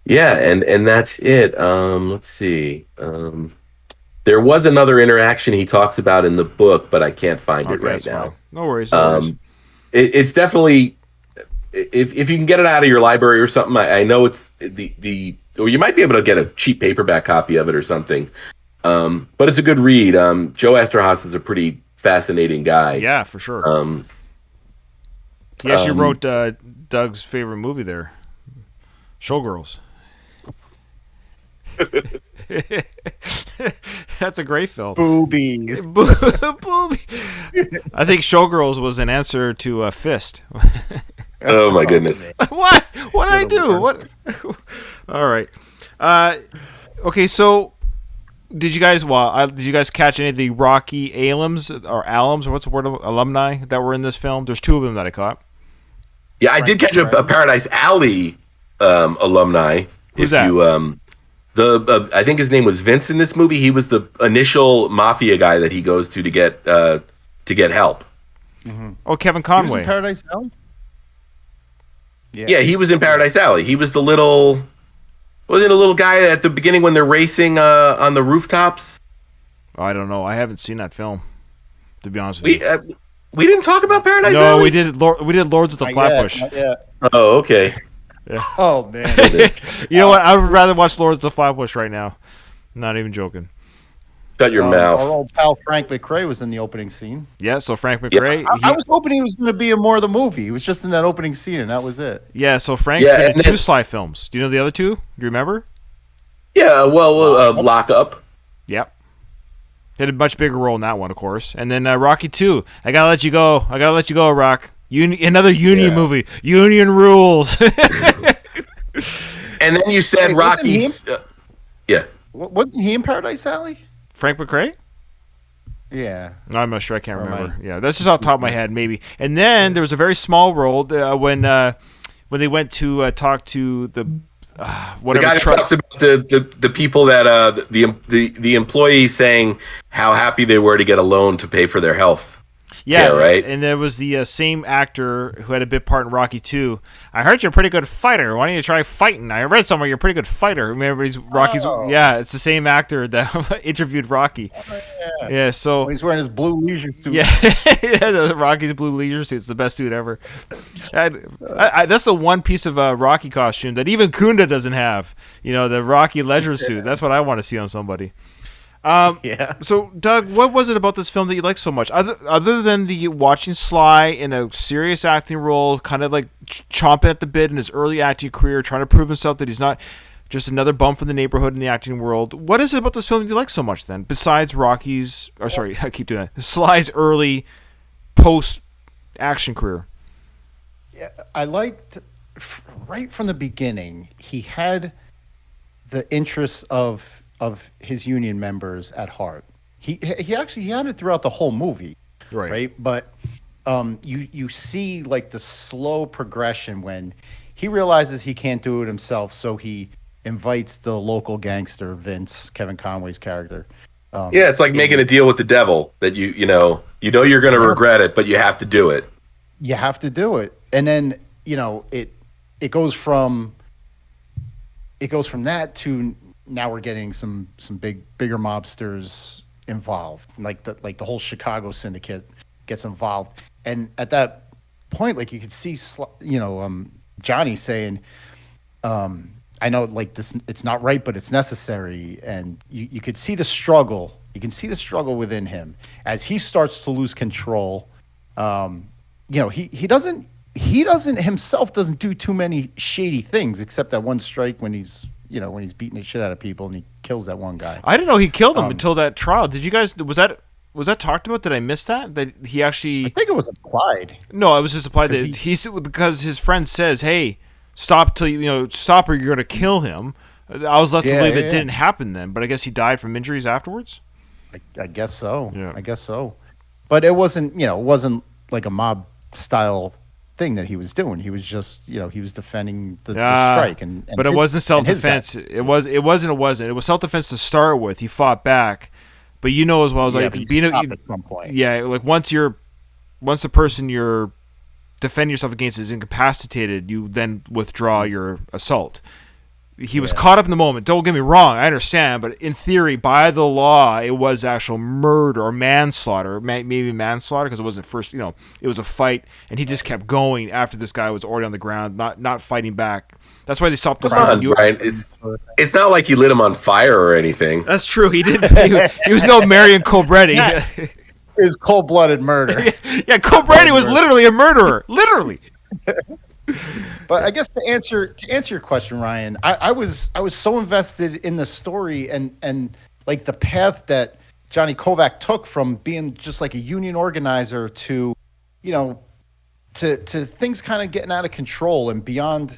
Yeah, and that's it. Let's see. There was another interaction he talks about in the book, but I can't find it right now. Fine. No worries. It's definitely, if you can get it out of your library or something. I know it's or you might be able to get a cheap paperback copy of it or something. But it's a good read. Joe Esterhaas is a pretty fascinating guy. Yeah, for sure. He actually wrote Doug's favorite movie there, Showgirls. That's a great film. Boobies. Boobies. I think Showgirls was an answer to F.I.S.T. Oh my goodness. What did I do? What? All right. Okay, so did you guys catch any of the Rocky alums or what's the word, alumni that were in this film? There's 2 of them that I caught. Yeah, I did catch a Paradise Alley alumni. Who's that? I think his name was Vince in this movie. He was the initial mafia guy that he goes to get help. Mm-hmm. Oh, Kevin Conway. He was in Paradise Alley? Yeah, he was in Paradise Alley. He was wasn't a little guy at the beginning when they're racing on the rooftops? Oh, I don't know. I haven't seen that film, to be honest with you. We didn't talk about Paradise Alley? No, we did Lords of the Flatbush. Oh, okay. Yeah. Oh, man. You know what? I would rather watch Lords of the Flatbush right now. Not even joking. Shut your mouth. Our old pal Frank McRae was in the opening scene. Yeah, so Frank McRae. Yeah, I was hoping he was going to be in more of the movie. He was just in that opening scene, and that was it. Yeah, so Frank's been in 2 Sly films. Do you know the other 2? Do you remember? Yeah, Lock Up. Yep. He had a much bigger role in that one, of course. And then Rocky 2. I gotta let you go. Rock. Another Union movie. Union rules. And then you said Rocky. Yeah. Wasn't he in Paradise Alley? Frank McRae? Yeah. No, I'm not sure. I can't remember. Yeah, that's just off the top of my head, maybe. And then there was a very small role when they went to talk to the guy that talks about the people that the employees saying how happy they were to get a loan to pay for their health. Yeah, right. And there was the same actor who had a bit part in Rocky 2. I heard you're a pretty good fighter. Why don't you try fighting? I read somewhere you're a pretty good fighter. Remember, Rocky's. Oh. Yeah, it's the same actor that interviewed Rocky. Oh, yeah. So he's wearing his blue leisure suit. Yeah, Rocky's blue leisure suit. It's the best suit ever. That's the one piece of Rocky costume that even Kunda doesn't have. You know, the Rocky leisure suit. That's what I want to see on somebody. So, Doug, what was it about this film that you liked so much? Other than the watching Sly in a serious acting role, kind of like chomping at the bit in his early acting career, trying to prove himself that he's not just another bum from the neighborhood in the acting world. What is it about this film that you like so much then, besides Sly's early post-action career? Yeah, I liked, right from the beginning, he had the interests of his union members at heart. He actually had it throughout the whole movie, right? But you see like the slow progression when he realizes he can't do it himself, so he invites the local gangster Vince, Kevin Conway's character. It's like making a deal with the devil that you know you're going to regret it, but you have to do it. You have to do it, and then it goes from that to now we're getting some bigger mobsters involved, like the whole Chicago syndicate gets involved, and at that point, like you could see, Johnny saying, "I know, like this, it's not right, but it's necessary," and you could see the struggle. You can see the struggle within him as he starts to lose control. He doesn't himself doesn't do too many shady things except that one strike when he's beating the shit out of people and he kills that one guy. I didn't know he killed him until that trial. Did you guys, was that talked about? Did I miss that? That he actually, I think it was implied. No, it was just implied that because his friend says, "Hey, stop or you're going to kill him." I was left to believe it didn't happen then, but I guess he died from injuries afterwards. I guess so. Yeah. I guess so. But it wasn't like a mob style thing that he was doing. He was just, he was defending the strike. But it wasn't self-defense. It wasn't. It was self-defense to start with. He fought back. But as well as at some point. Yeah, like once the person you're defending yourself against is incapacitated, you then withdraw your assault. He was caught up in the moment. Don't get me wrong, I understand, but in theory, by the law, it was actual murder or manslaughter, maybe manslaughter, because it wasn't first. It was a fight, and he just kept going after this guy was already on the ground, not fighting back. That's why they stopped the season. Brian, it's not like you lit him on fire or anything. That's true. He didn't. He was no Marion Cobretti. It was cold-blooded murder. Yeah, Cobretti was literally a murderer. Literally. But I guess to answer your question, Ryan, I was so invested in the story and like the path that Johnny Kovac took from being just like a union organizer to things kind of getting out of control and beyond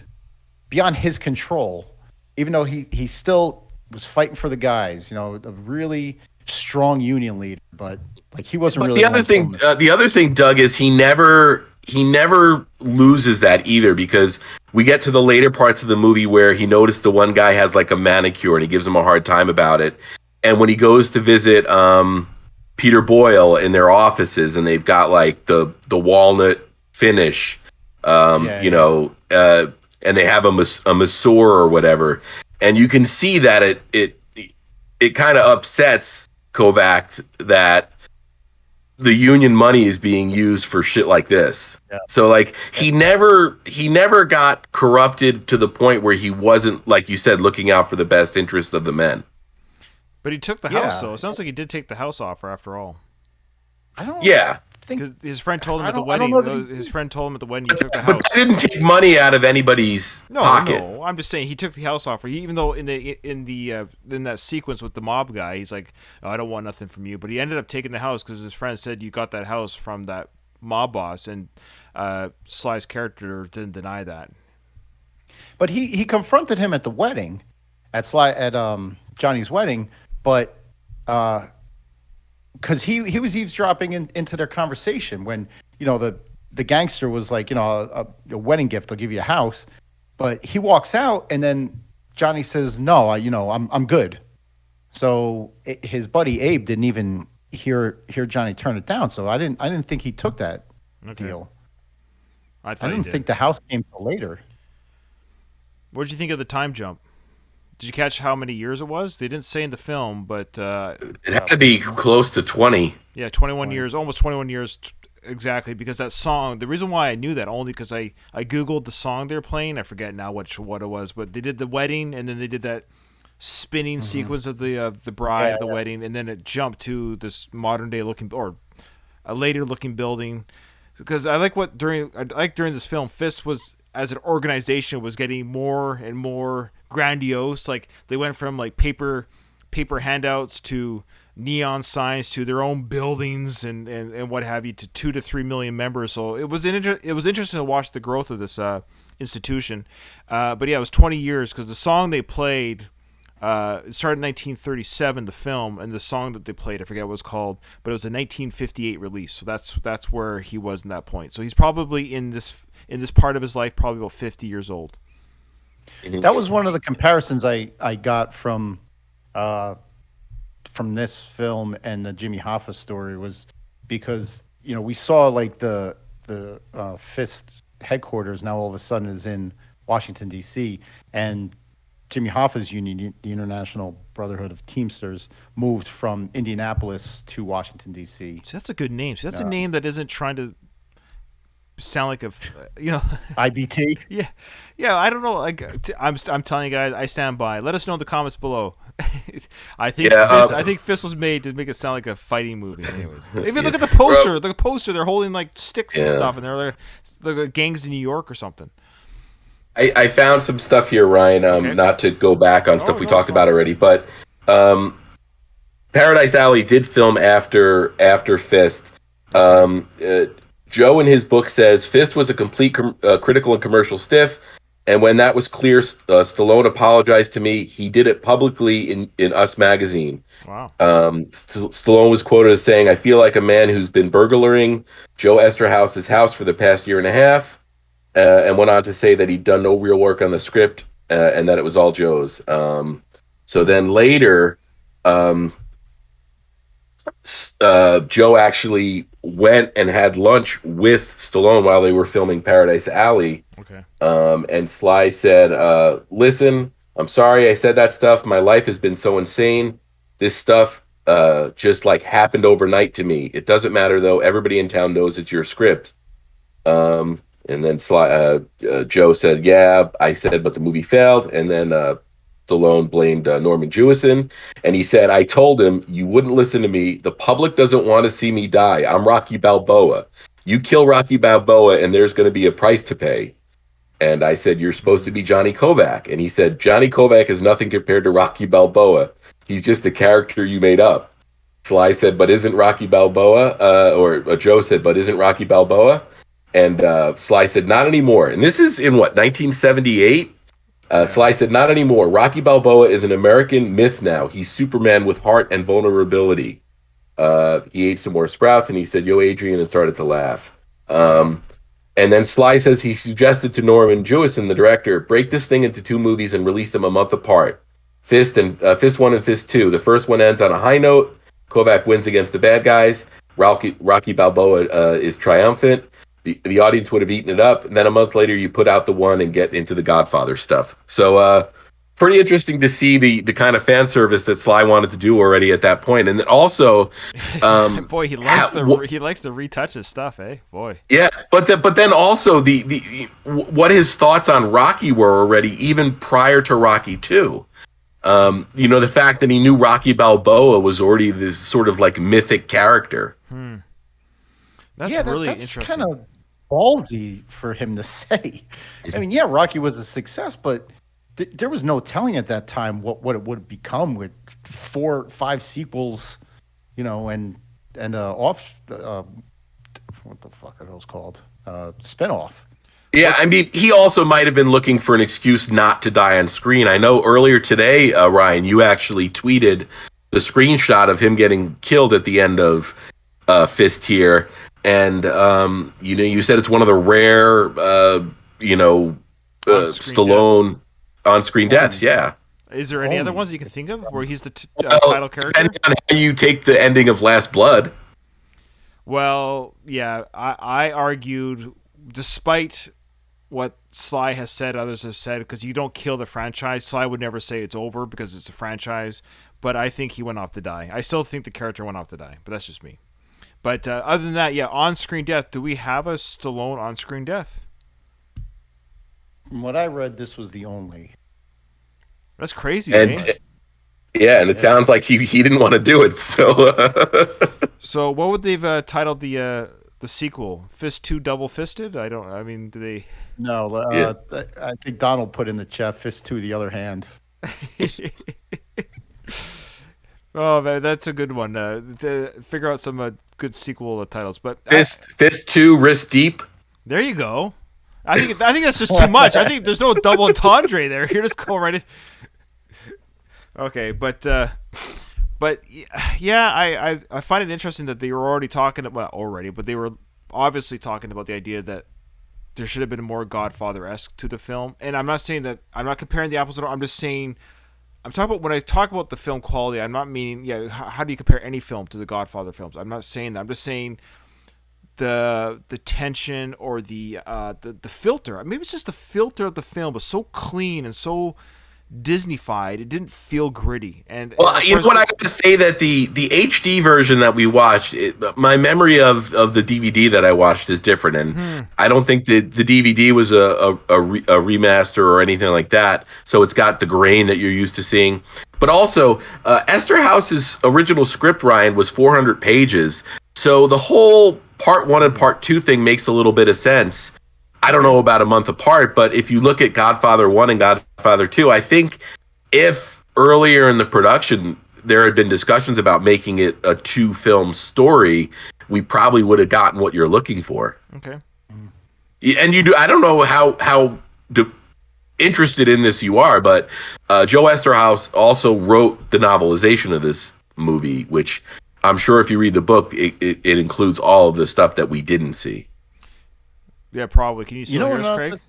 his control, even though he still was fighting for the guys, a really strong union leader, but like he wasn't really. The other thing, Doug, is he never he never loses that either, because we get to the later parts of the movie where he noticed the one guy has like a manicure and he gives him a hard time about it. And when he goes to visit Peter Boyle in their offices, and they've got like the walnut finish, and they have a masseur or whatever, and you can see that it kind of upsets Kovac that the union money is being used for shit like this. Yeah. So like he never got corrupted to the point where he wasn't, like you said, looking out for the best interest of the men. But he took the house, though. It sounds like he did take the house offer after all. I don't. Yeah. Because his friend told him at the wedding. His friend told him at the wedding he took the house. But he didn't take money out of anybody's pocket. No, I'm just saying he took the house offer. Even though in that sequence with the mob guy, he's like, I don't want nothing from you. But he ended up taking the house because his friend said you got that house from that mob boss, and Sly's character didn't deny that. But he confronted him at the wedding, at Johnny's wedding, but. Because he was eavesdropping into their conversation when, the gangster was like, a wedding gift, they'll give you a house. But he walks out, and then Johnny says, no, I'm good. So his buddy Abe didn't even hear Johnny turn it down. So I didn't think he took that deal. I didn't think the house came till later. What did you think of the time jump? Did you catch how many years it was? They didn't say in the film, but it had to be close to 20. Yeah, 21 years, almost 21 years exactly. Because that song, the reason why I knew that only because I googled the song they're playing. I forget now what it was, but they did the wedding, and then they did that spinning sequence of the bride at the wedding, and then it jumped to this modern day looking or a later looking building. Because I like during this film, F.I.S.T. was, as an organization, was getting more and more grandiose. Like they went from like paper handouts to neon signs to their own buildings and what have you, to 2 to 3 million members. So it was interesting to watch the growth of this institution. But yeah, it was 20 years because the song they played it started in 1937, the film, and the song that they played, I forget what it was called, but it was a 1958 release. So that's where he was in that point. So he's probably in this part of his life, probably about 50 years old. That was one of the comparisons I got from this film and the Jimmy Hoffa story, was because we saw like the F.I.S.T. headquarters now all of a sudden is in Washington D.C. and Jimmy Hoffa's union, the International Brotherhood of Teamsters, moved from Indianapolis to Washington D.C. So that's a good name. So that's a name that isn't trying to sound like a IBT. Yeah. I don't know. Like I'm telling you guys, I stand by. Let us know in the comments below. I think F.I.S.T. was made to make it sound like a fighting movie. Anyways, if you look at the poster, they're holding like sticks and stuff, and they're like gangs in New York or something. I found some stuff here, Ryan. Not to go back on stuff we talked about already, but Paradise Alley did film after F.I.S.T. Joe in his book says F.I.S.T. was a complete critical and commercial stiff, and when that was clear, Stallone apologized to me. He did it publicly in Us magazine. Wow. Stallone was quoted as saying, "I feel like a man who's been burglaring Joe Esterhouse's house for the past year and a half." And went on to say that he'd done no real work on the script and that it was all Joe's. So then later, Joe actually went and had lunch with Stallone while they were filming Paradise Alley. Okay. And Sly said, listen, I'm sorry I said that stuff. My life has been so insane. This stuff just like happened overnight to me. It doesn't matter, though. Everybody in town knows it's your script. And then Joe said, yeah, I said, but the movie failed. And then Stallone blamed Norman Jewison. And he said, I told him, you wouldn't listen to me. The public doesn't want to see me die. I'm Rocky Balboa. You kill Rocky Balboa and there's going to be a price to pay. And I said, you're supposed to be Johnny Kovac. And he said, Johnny Kovac is nothing compared to Rocky Balboa. He's just a character you made up. Sly said, but isn't Rocky Balboa, or Joe said, but isn't Rocky Balboa? And Sly said, not anymore. And this is in what, 1978? Sly said, not anymore. Rocky Balboa is an American myth now. He's Superman with heart and vulnerability. He ate some more sprouts and he said, yo, Adrian, and started to laugh. And then Sly says he suggested to Norman Jewison, the director, break this thing into 2 movies and release them a month apart. Fist 1 and Fist 2. The first one ends on a high note. Kovac wins against the bad guys. Rocky Balboa is triumphant. The audience would have eaten it up. And then a month later, you put out the one and get into the Godfather stuff. So pretty interesting to see the kind of fan service that Sly wanted to do already at that point. And then also, boy, he likes to retouch his stuff, eh? Boy. Yeah, but then also the what his thoughts on Rocky were already even prior to Rocky 2. The fact that he knew Rocky Balboa was already this sort of like mythic character. That's really interesting. Kind of ballsy for him to say. I mean, yeah, Rocky was a success, but there was no telling at that time what it would become with 4, 5 sequels, and off. What the fuck are those called? Spinoff. Yeah, I mean, he also might have been looking for an excuse not to die on screen. I know earlier today, Ryan, you actually tweeted the screenshot of him getting killed at the end of Fist here, and you said it's one of the rare, Stallone on-screen deaths. Yeah. Is there any other ones you can think of where he's the title character? Depending on how you take the ending of Last Blood. Well, yeah, I argued, despite what Sly has said, others have said, because you don't kill the franchise. Sly would never say it's over because it's a franchise, but I think he went off to die. I still think the character went off to die, but that's just me. But other than that, yeah, on-screen death. Do we have a Stallone on-screen death? From what I read, this was the only. That's crazy, and it sounds like he didn't want to do it. So, so what would they've titled the sequel? Fist 2 Double Fisted? Do they? No, I think Donald put in the chat Fist 2 the other hand. Oh man, that's a good one. To figure out some good sequel titles, but Fist 2 Wrist Deep. There you go. I think that's just too much. I think there's no double entendre there. You're just going right in. Okay, but yeah, I find it interesting that they were already talking about but they were obviously talking about the idea that there should have been more Godfather-esque to the film. And I'm not saying that I'm not comparing the apples and oranges. I'm just saying I'm talking about when I talk about the film quality. I'm not meaning how do you compare any film to the Godfather films? I'm not saying that. I'm just saying the tension or the filter. Maybe it's just the filter of the film was so clean and so Disney-fied. It didn't feel gritty. And you know what, I got to say that the HD version that we watched, my memory of the DVD that I watched is different, and I don't think the DVD was a remaster or anything like that. So it's got the grain that you're used to seeing. But also, Esther House's original script, Ryan, was 400 pages. So the whole Part 1 and Part 2 thing makes a little bit of sense. I don't know about a month apart, but if you look at Godfather 1 and Godfather 2, I think if earlier in the production there had been discussions about making it a 2-film story, we probably would have gotten what you're looking for. Okay. And you do. I don't know how interested in this you are, but Joe Esterhaus also wrote the novelization of this movie, which I'm sure if you read the book, it includes all of the stuff that we didn't see. Yeah, probably. Can you still hear us, Craig?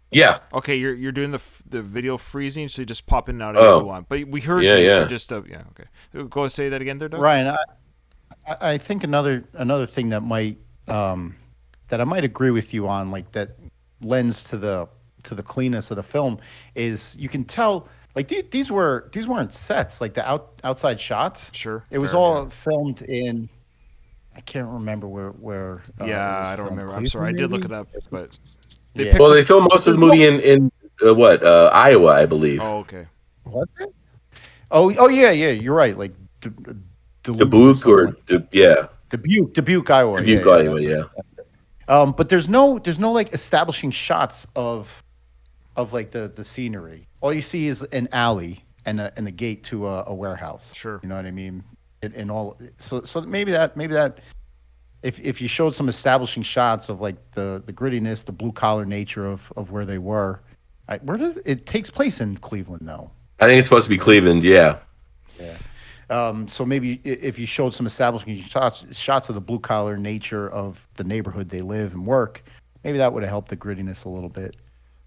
Yeah. Okay, you're doing the video freezing, so you just pop in and out if you want. But we heard you. Yeah. Just okay. Go say that again, there, Doug. Ryan, I think another thing that might that I might agree with you on, like that lends to the cleanness of the film, is you can tell like these weren't sets, like the outside shots. Sure. It was all filmed in. I can't remember where. I don't remember. I'm sorry. I did look it up, but they filmed most of the movie in Iowa, I believe. Oh, okay. What? Oh, yeah. You're right. Like Dubuque or Dubuque, Iowa. Dubuque, Iowa. Yeah. But there's no like establishing shots of like the scenery. All you see is an alley and a gate to a warehouse. Sure. You know what I mean? So maybe that if you showed some establishing shots of like the grittiness, the blue collar nature of where they were, where does it takes place in Cleveland though? I think it's supposed to be Cleveland. Yeah. So maybe if you showed some establishing shots of the blue collar nature of the neighborhood they live and work, maybe that would have helped the grittiness a little bit.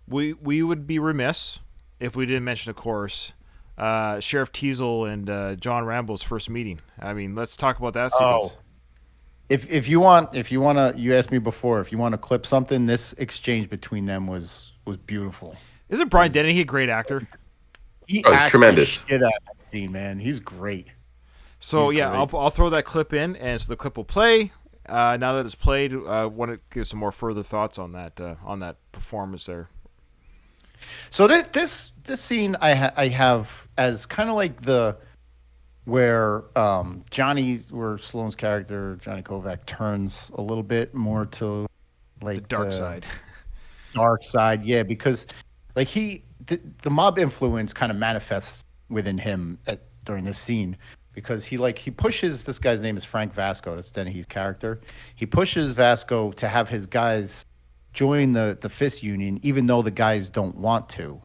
We would be remiss if we didn't mention, of course, Sheriff Teasel and John Rambo's first meeting. I mean, let's talk about that sequence. If you want to, you asked me before, if you want to clip something, this exchange between them was beautiful. Isn't Brian Dennehy a great actor? He's tremendous. Shit out of the scene, man. He's great. So he's great. I'll throw that clip in, and so the clip will play. Now that it's played, I want to give some more further thoughts on that performance there. So this scene I have as kind of like where Stallone's character Johnny Kovac turns a little bit more to like the dark side. Dark side, yeah, because like the mob influence kind of manifests within him during this scene, because he pushes, this guy's name is Frank Vasco, that's Dennehy's character. He pushes Vasco to have his guys join the F.I.S.T. union, even though the guys don't want to.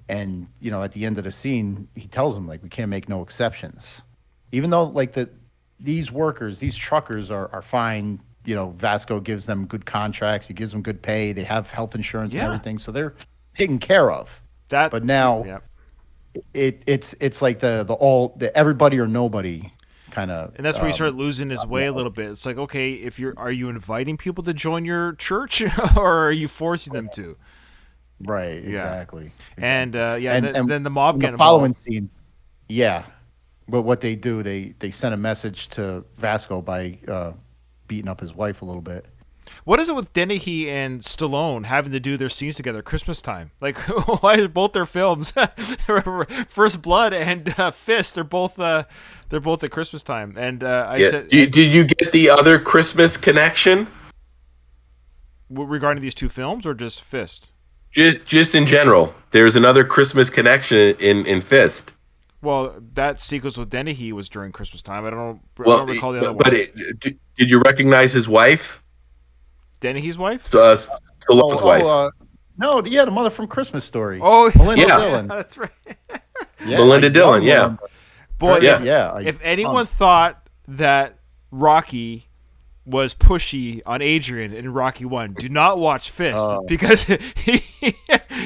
And, at the end of the scene, he tells them, like, we can't make no exceptions. Even though, like, these workers, these truckers are fine, Vasco gives them good contracts, he gives them good pay, they have health insurance and everything, so they're taken care of. But now, it's like the everybody or nobody kind of. And that's where you start losing his way a little bit. It's like, okay, are you inviting people to join your church, or are you forcing them to? Right, exactly. And then the mob get involved. The following scene, but what they do, they send a message to Vasco by beating up his wife a little bit. What is it with Dennehy and Stallone having to do their scenes together at Christmas time? Like, why is both their films, First Blood and F.I.S.T, they're both at Christmas time? And said, did you get the other Christmas connection regarding these two films, or just F.I.S.T? Just in general, there's another Christmas connection in F.I.S.T. Well, that sequence with Dennehy was during Christmas time. I don't recall the other one. Did you recognize his wife? Dennehy's wife? Stallone's wife. No, the mother from Christmas Story. Oh, Melinda Dillon. That's right. Melinda Dillon, yeah. Boy, if anyone thought that Rocky was pushy on Adrian in Rocky 1, do not watch F.I.S.T, because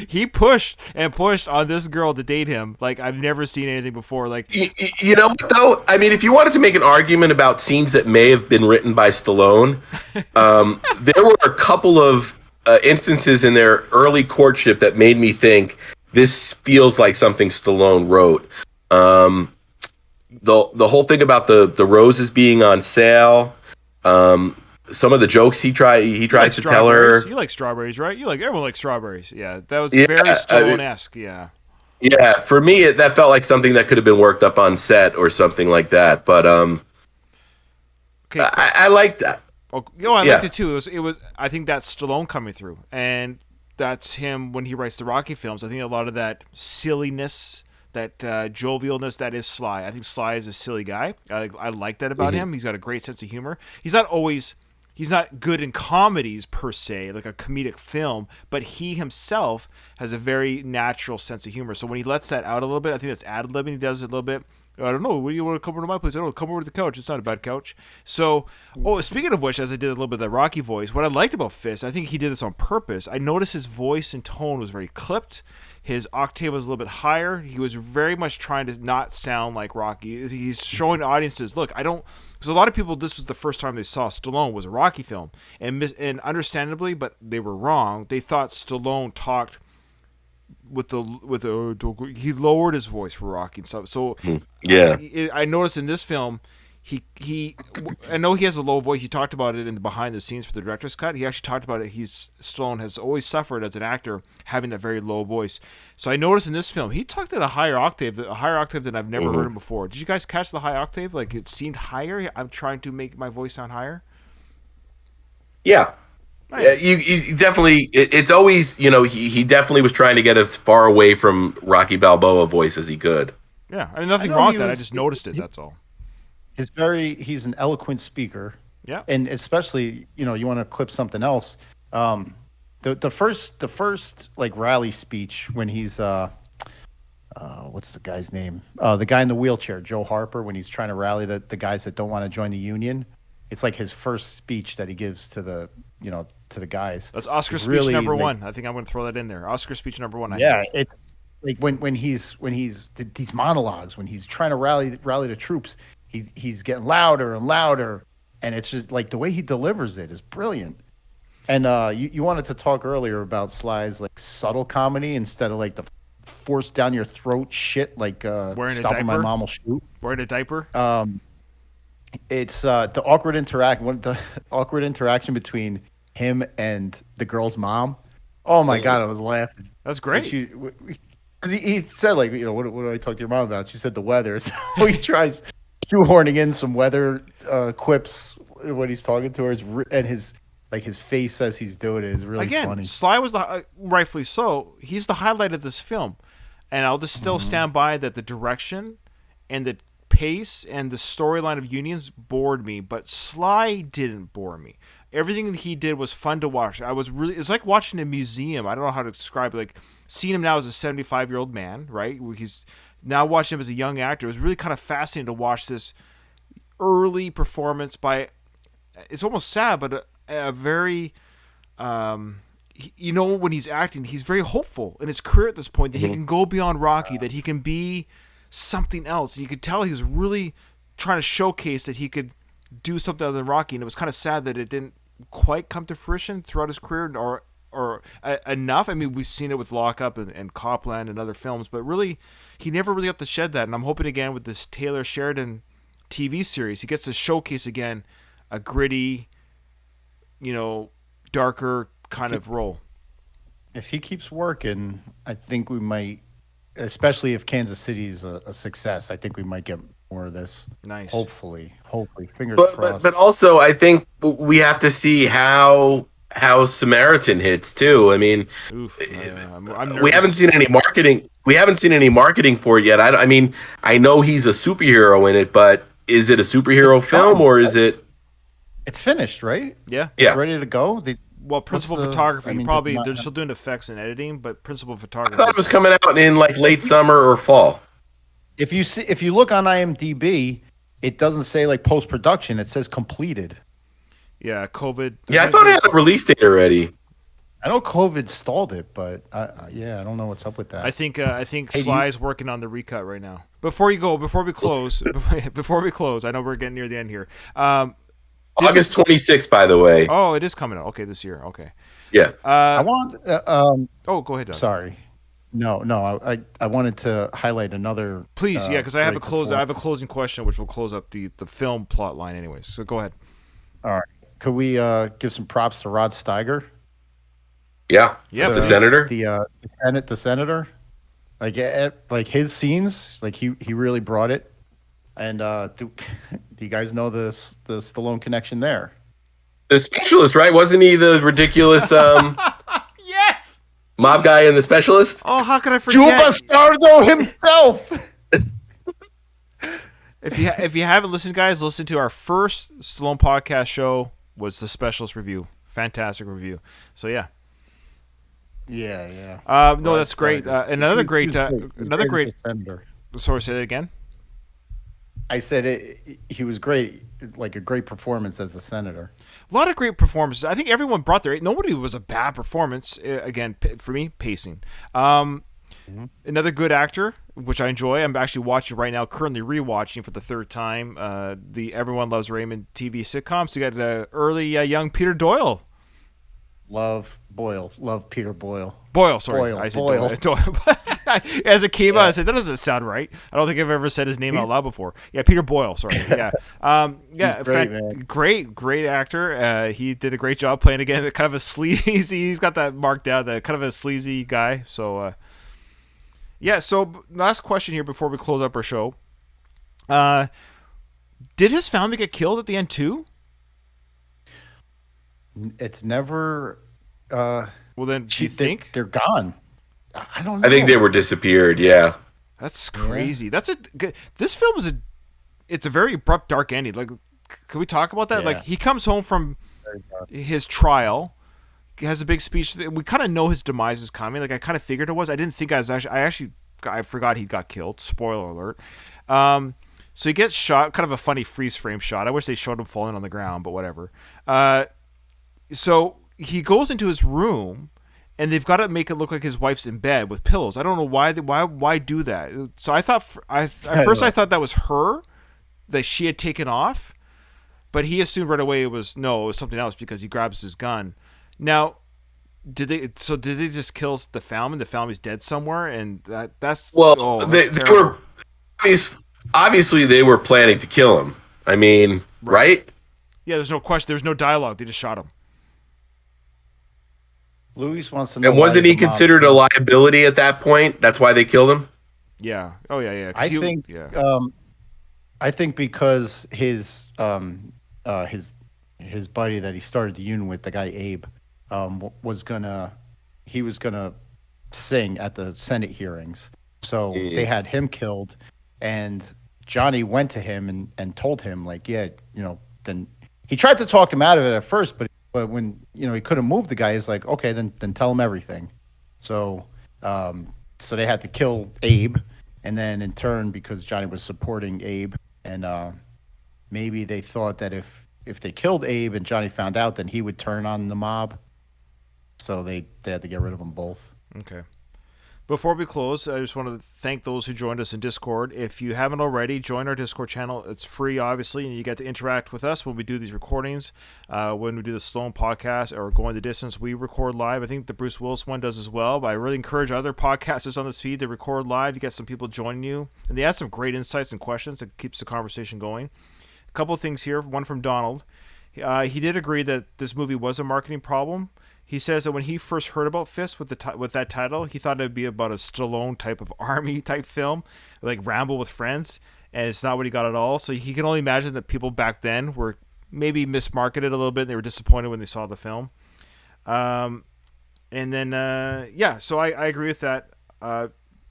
he pushed and pushed on this girl to date him like I've never seen anything before. Like, you know what, though? I mean, if you wanted to make an argument about scenes that may have been written by Stallone, there were a couple of instances in their early courtship that made me think this feels like something Stallone wrote. The whole thing about the roses being on sale. Some of the jokes he tries to tell her. You like strawberries, right? Everyone likes strawberries. Yeah, that was very Stallone-esque. Yeah, for me, that felt like something that could have been worked up on set or something like that. But okay, I liked that. I liked it too. It was. I think that's Stallone coming through, and that's him when he writes the Rocky films. I think a lot of that silliness, that jovialness, that is Sly. I think Sly is a silly guy. I like that about him. He's got a great sense of humor. He's not good in comedies per se, like a comedic film, but he himself has a very natural sense of humor. So when he lets that out a little bit, I think that's ad-libbing. He does it a little bit. I don't know. What do you want to come over to my place? I don't know. Come over to the couch. It's not a bad couch. So, speaking of which, as I did a little bit of the Rocky voice, what I liked about F.I.S.T, I think he did this on purpose. I noticed his voice and tone was very clipped. His octave was a little bit higher. He was very much trying to not sound like Rocky. He's showing audiences, look, because a lot of people, this was the first time they saw Stallone was a Rocky film, and understandably, but they were wrong. They thought Stallone talked with the he lowered his voice for Rocky and stuff. So I noticed in this film, I know he has a low voice. He talked about it in the behind the scenes for the director's cut. He actually talked about it. Stallone has always suffered as an actor having that very low voice. So I noticed in this film he talked at a higher octave than I've never heard him before. Did you guys catch the high octave? Like, it seemed higher. I'm trying to make my voice sound higher. Yeah. Right. Yeah, you definitely. It's always, he definitely was trying to get as far away from Rocky Balboa voice as he could. Yeah, I mean, nothing wrong with that. I just noticed it. That's all. He's an eloquent speaker. Yeah. And especially, you want to clip something else. The first like rally speech when he's what's the guy's name? The guy in the wheelchair, Joe Harper, when he's trying to rally the guys that don't want to join the union. it's like his first speech that he gives to the to the guys. That's Oscar It's speech really, number like, one. I think I'm going to throw that in there. Oscar speech number one. yeah, it's like when he's these monologues when he's trying to rally the troops, he's getting louder and louder, and it's just like the way he delivers it is brilliant. And you wanted to talk earlier about Sly's like subtle comedy instead of like the force down your throat shit like wearing a Stopping My diaper. Mom Will Shoot. Wearing a diaper. It's the awkward interaction between him and the girl's mom. Oh my god, I was laughing. That's great. Because he said, like, what do I talk to your mom about? She said the weather. So he tries shoehorning in some weather quips when he's talking to her, and his face as he's doing it is really funny. Sly was rightfully so. He's the highlight of this film, and I'll just still stand by that. The direction and the pace and the storyline of Unions bored me, but Sly didn't bore me. Everything that he did was fun to watch. It's like watching a museum. I don't know how to describe it. Like seeing him now as a 75-year-old man, right? He's now watching him as a young actor. It was really kind of fascinating to watch this early performance by. It's almost sad, but a very, when he's acting, he's very hopeful in his career at this point that he can go beyond Rocky, that he can be something else. You could tell he was really trying to showcase that he could do something other than Rocky, and it was kind of sad that it didn't quite come to fruition throughout his career, or enough. I mean, we've seen it with Lockup and Copland and other films, but really, he never really got to shed that. And I'm hoping again with this Taylor Sheridan TV series, he gets to showcase again a gritty, darker kind of role. If he keeps working, I think we might, especially if Kansas City's a success, I think we might get more of this. Nice. Hopefully, fingers crossed. But also, I think we have to see how Samaritan hits too. I mean, we haven't seen any marketing. We haven't seen any marketing for it yet. I mean, I know he's a superhero in it, but is it a superhero film or is it? It's finished, right? Yeah. It's ready to go. Principal photography. They're still doing effects and editing, but principal photography. I thought it was coming out in like late summer or fall. If you look on IMDb, it doesn't say like post production. It says completed. Yeah, COVID. Yeah, I thought it had a release date already. I know COVID stalled it, but I don't know what's up with that. I think Sly's working on the recut right now. Before we close, I know we're getting near the end here. August 26th, by the way. Oh, it is coming out. Okay, this year. Okay. Yeah. I want. Go ahead, Doug. Sorry. No. I wanted to highlight another. Please, because I have a closing question, which will close up the film plot line, anyways. So go ahead. All right. Could we give some props to Rod Steiger? Yeah. The senator. The senator. Like his scenes, like he really brought it. And do you guys know the Stallone connection there? The specialist, right? Wasn't he the ridiculous yes, mob guy and the specialist? Oh, how can I forget? Juba Sardo himself. If you haven't listened, guys, listen to our first Stallone podcast show. Was the specialist review? Fantastic review. So yeah. Yeah. No, that's great. Another great. Sorry, say that again. I said he was great, like a great performance as a senator. A lot of great performances. I think everyone brought their. Nobody was a bad performance. Again, for me, pacing. Another good actor, which I enjoy. I'm actually watching right now, currently rewatching for the third time, the Everyone Loves Raymond TV sitcom. So you got the early young Peter Doyle. Love Peter Boyle. Sorry. I said Doyle. As it came out, I said, that doesn't sound right. I don't think I've ever said his name out loud before. Yeah, Peter Boyle, sorry. Yeah. Great actor. He did a great job playing, again, kind of a sleazy, he's got that marked down, the kind of a sleazy guy. So, so last question here before we close up our show. Did his family get killed at the end too? It's never. Well, then, do you think they're gone? I don't know. I think they were disappeared. Yeah, that's crazy. Yeah. This film it's a very abrupt, dark ending. Like, can we talk about that? Yeah. Like, he comes home from his trial, he has a big speech. We kind of know his demise is coming. Like, I kind of figured it was. I didn't think I forgot he got killed. Spoiler alert. So he gets shot, kind of a funny freeze frame shot. I wish they showed him falling on the ground, but whatever. So he goes into his room, and they've got to make it look like his wife's in bed with pillows. I don't know why do that. So I thought at first I thought that was her, that she had taken off, but he assumed right away it was something else because he grabs his gun. Now, did they just kill the family? The family's dead somewhere, and that's they were obviously they were planning to kill him. I mean, right? Yeah, there's no question. There's no dialogue. They just shot him. Luis wants to know. And wasn't he considered a liability at that point? That's why they killed him? Yeah. Oh, yeah. I think because his buddy that he started the union with, the guy Abe, was gonna sing at the Senate hearings. So they had him killed, and Johnny went to him and told him, like, then he tried to talk him out of it at first, but when he couldn't move the guy, he's like, okay, then tell him everything. So they had to kill Abe, and then in turn, because Johnny was supporting Abe, and maybe they thought that if they killed Abe and Johnny found out, then he would turn on the mob. So they had to get rid of them both. Okay. Before we close, I just want to thank those who joined us in Discord. If you haven't already, join our Discord channel. It's free, obviously, and you get to interact with us when we do these recordings. When we do the Stallone podcast or Going the Distance, we record live. I think the Bruce Willis one does as well, but I really encourage other podcasters on this feed to record live. You get some people joining you, and they have some great insights and questions that keeps the conversation going. A couple of things here. One from Donald. He did agree that this movie was a marketing problem. He says that when he first heard about Fist with that title, he thought it would be about a Stallone type of army type film, like Rambo with friends, and it's not what he got at all. So he can only imagine that people back then were maybe mismarketed a little bit, and they were disappointed when they saw the film. So I agree with that.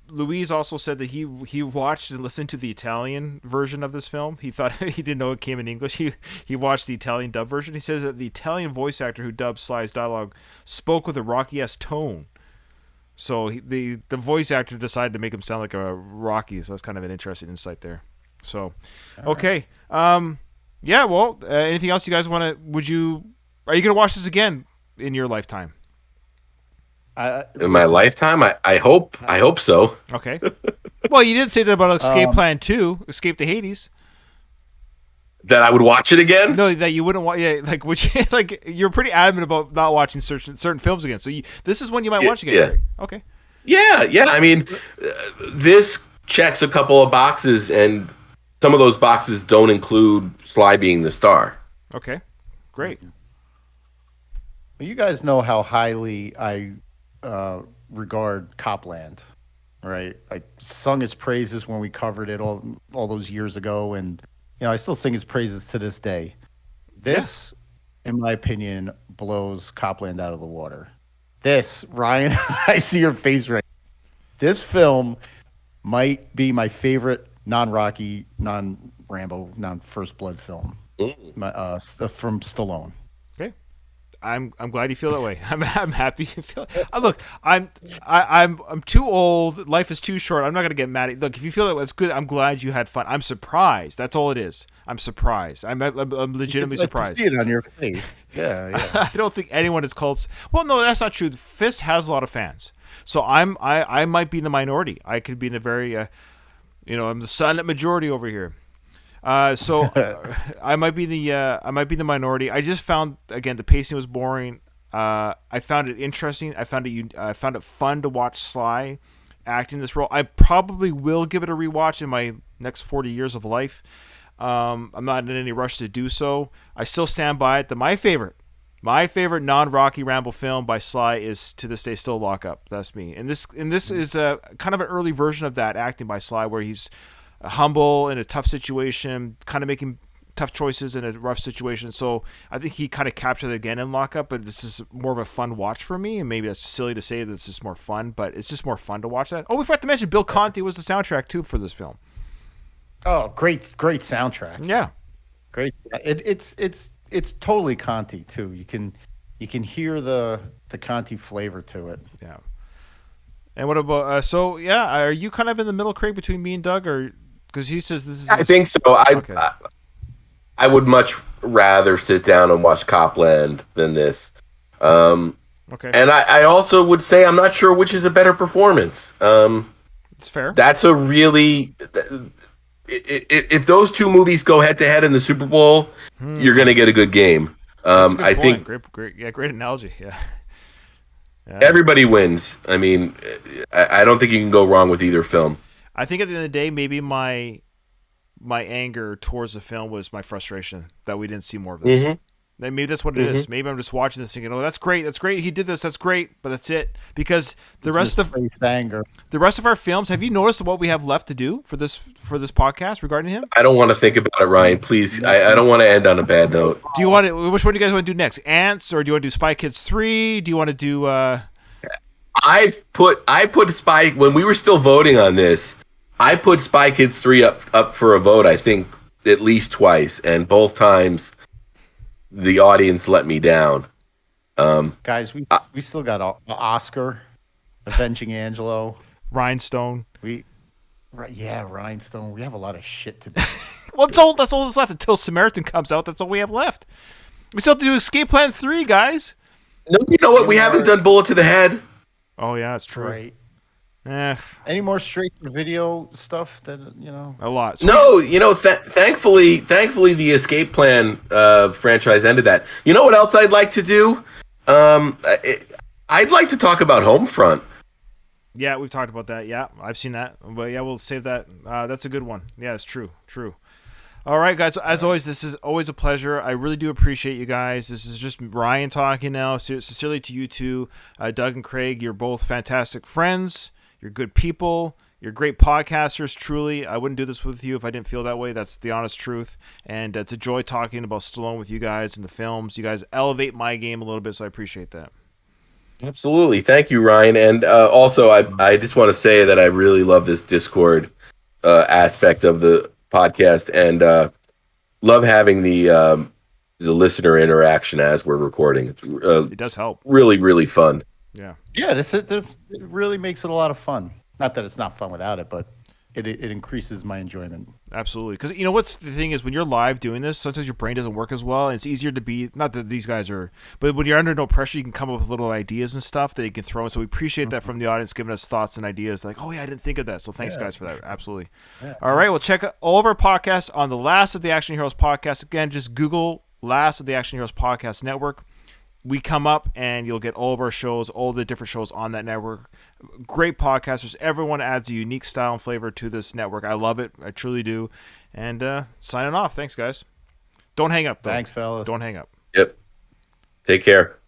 Louise also said that he watched and listened to the Italian version of this film. He thought he didn't know it came in English. He watched the Italian dub version. He says that the Italian voice actor who dubbed Sly's dialogue spoke with a Rocky-esque tone. So the voice actor decided to make him sound like a Rocky. So that's kind of an interesting insight there. So, okay. Anything else you guys want to? Are you going to watch this again in your lifetime? In my lifetime, I hope so. Okay. Well, you did say that about Escape Plan 2, Escape to Hades. That I would watch it again? No, that you wouldn't watch. Yeah, you're pretty adamant about not watching certain films again. So this is one you might watch again. Yeah. Right? Okay. Yeah. I mean, this checks a couple of boxes, and some of those boxes don't include Sly being the star. Okay. Great. Well, you guys know how highly I regard Copland, right? I sung its praises when we covered it all those years ago, and I still sing its praises to this day. This, in my opinion, blows Copland out of the water. This, Ryan, I see your face right. This film might be my favorite non-Rocky, non-Rambo, non-First Blood film from Stallone. I'm glad you feel that way. I'm happy you feel. Look, I'm too old. Life is too short. I'm not gonna get mad at. Look, if you feel that was good, I'm glad you had fun. I'm surprised. That's all it is. I'm surprised. I'm legitimately surprised. I see it on your face. Yeah. I don't think anyone is called. Well, no, that's not true. Fist has a lot of fans, so I might be in the minority. I could be in a very, I'm the silent majority over here. So I might be the minority. I just found, again, the pacing was boring. I found it interesting. I found it fun to watch Sly acting this role. I probably will give it a rewatch in my next 40 years of life. I'm not in any rush to do so. I still stand by it. My favorite non-Rocky Rambo film by Sly is to this day still Lock Up. That's me. And this is a kind of an early version of that acting by Sly, where he's humble in a tough situation, kind of making tough choices in a rough situation. So I think he kind of captured it again in Lock Up, but this is more of a fun watch for me, and maybe that's silly to say that it's just more fun, but it's just more fun to watch that. Oh, we forgot to mention Bill Conti was the soundtrack too for this film. Oh, great soundtrack. Yeah. Great. It's totally Conti too. You can hear the Conti flavor to it. Yeah. And what about are you kind of in the middle, Craig, between me and Doug, or Because he says this is. I think so. I would much rather sit down and watch Copland than this. Okay. And I also would say I'm not sure which is a better performance. It's fair. That's a really. If those two movies go head to head in the Super Bowl, you're going to get a good game. That's a good I point. think great analogy. Yeah. Everybody wins. I mean, I don't think you can go wrong with either film. I think at the end of the day, maybe my anger towards the film was my frustration that we didn't see more of this. Mm-hmm. Maybe that's what it is. Maybe I'm just watching this thinking, "Oh, that's great. He did this. That's great." But that's it. Because the rest of our films, have you noticed what we have left to do for this podcast regarding him? I don't want to think about it, Ryan. Please, I don't want to end on a bad note. Do you want to? Which one do you guys want to do next? Ants, or do you want to do Spy Kids 3? Do you want to do? I put Spy when we were still voting on this. I put Spy Kids 3 up for a vote. I think at least twice, and both times the audience let me down. Guys, we still got Oscar, Avenging Angelo, Rhinestone. Rhinestone. We have a lot of shit to do. Well, that's all that's left until Samaritan comes out. That's all we have left. We still have to do Escape Plan 3, guys. No, you know what? We haven't done Bullet to the Head. Oh yeah, that's true. Right. Any more straight-to-video stuff that A lot. So no, thankfully, the Escape Plan franchise ended that. You know what else I'd like to do? I'd like to talk about Homefront. Yeah, we've talked about that. Yeah, I've seen that. But yeah, we'll save that. That's a good one. Yeah, it's true. All right, guys. As always, this is always a pleasure. I really do appreciate you guys. This is just Ryan talking now. Sincerely to you two, Doug and Craig. You're both fantastic friends. You're good people. You're great podcasters, truly. I wouldn't do this with you if I didn't feel that way. That's the honest truth. And it's a joy talking about Stallone with you guys and the films. You guys elevate my game a little bit, so I appreciate that. Absolutely. Thank you, Ryan. And also, I just want to say that I really love this Discord aspect of the podcast and love having the listener interaction as we're recording. It does help. Really, really fun. Yeah. Yeah, it really makes it a lot of fun. Not that it's not fun without it, but it increases my enjoyment. Absolutely. Because, what's the thing is when you're live doing this, sometimes your brain doesn't work as well. And it's easier to be, not that these guys are, but when you're under no pressure, you can come up with little ideas and stuff that you can throw in. So we appreciate that from the audience, giving us thoughts and ideas like, oh, yeah, I didn't think of that. So thanks, guys, for that. Absolutely. Yeah. All right. Well, check out all of our podcasts on the Last of the Action Heroes podcast. Again, just Google Last of the Action Heroes podcast network. We come up and you'll get all of our shows, all the different shows on that network. Great podcasters. Everyone adds a unique style and flavor to this network. I love it. I truly do. And signing off. Thanks, guys. Don't hang up, though. Thanks, fellas. Don't hang up. Yep. Take care.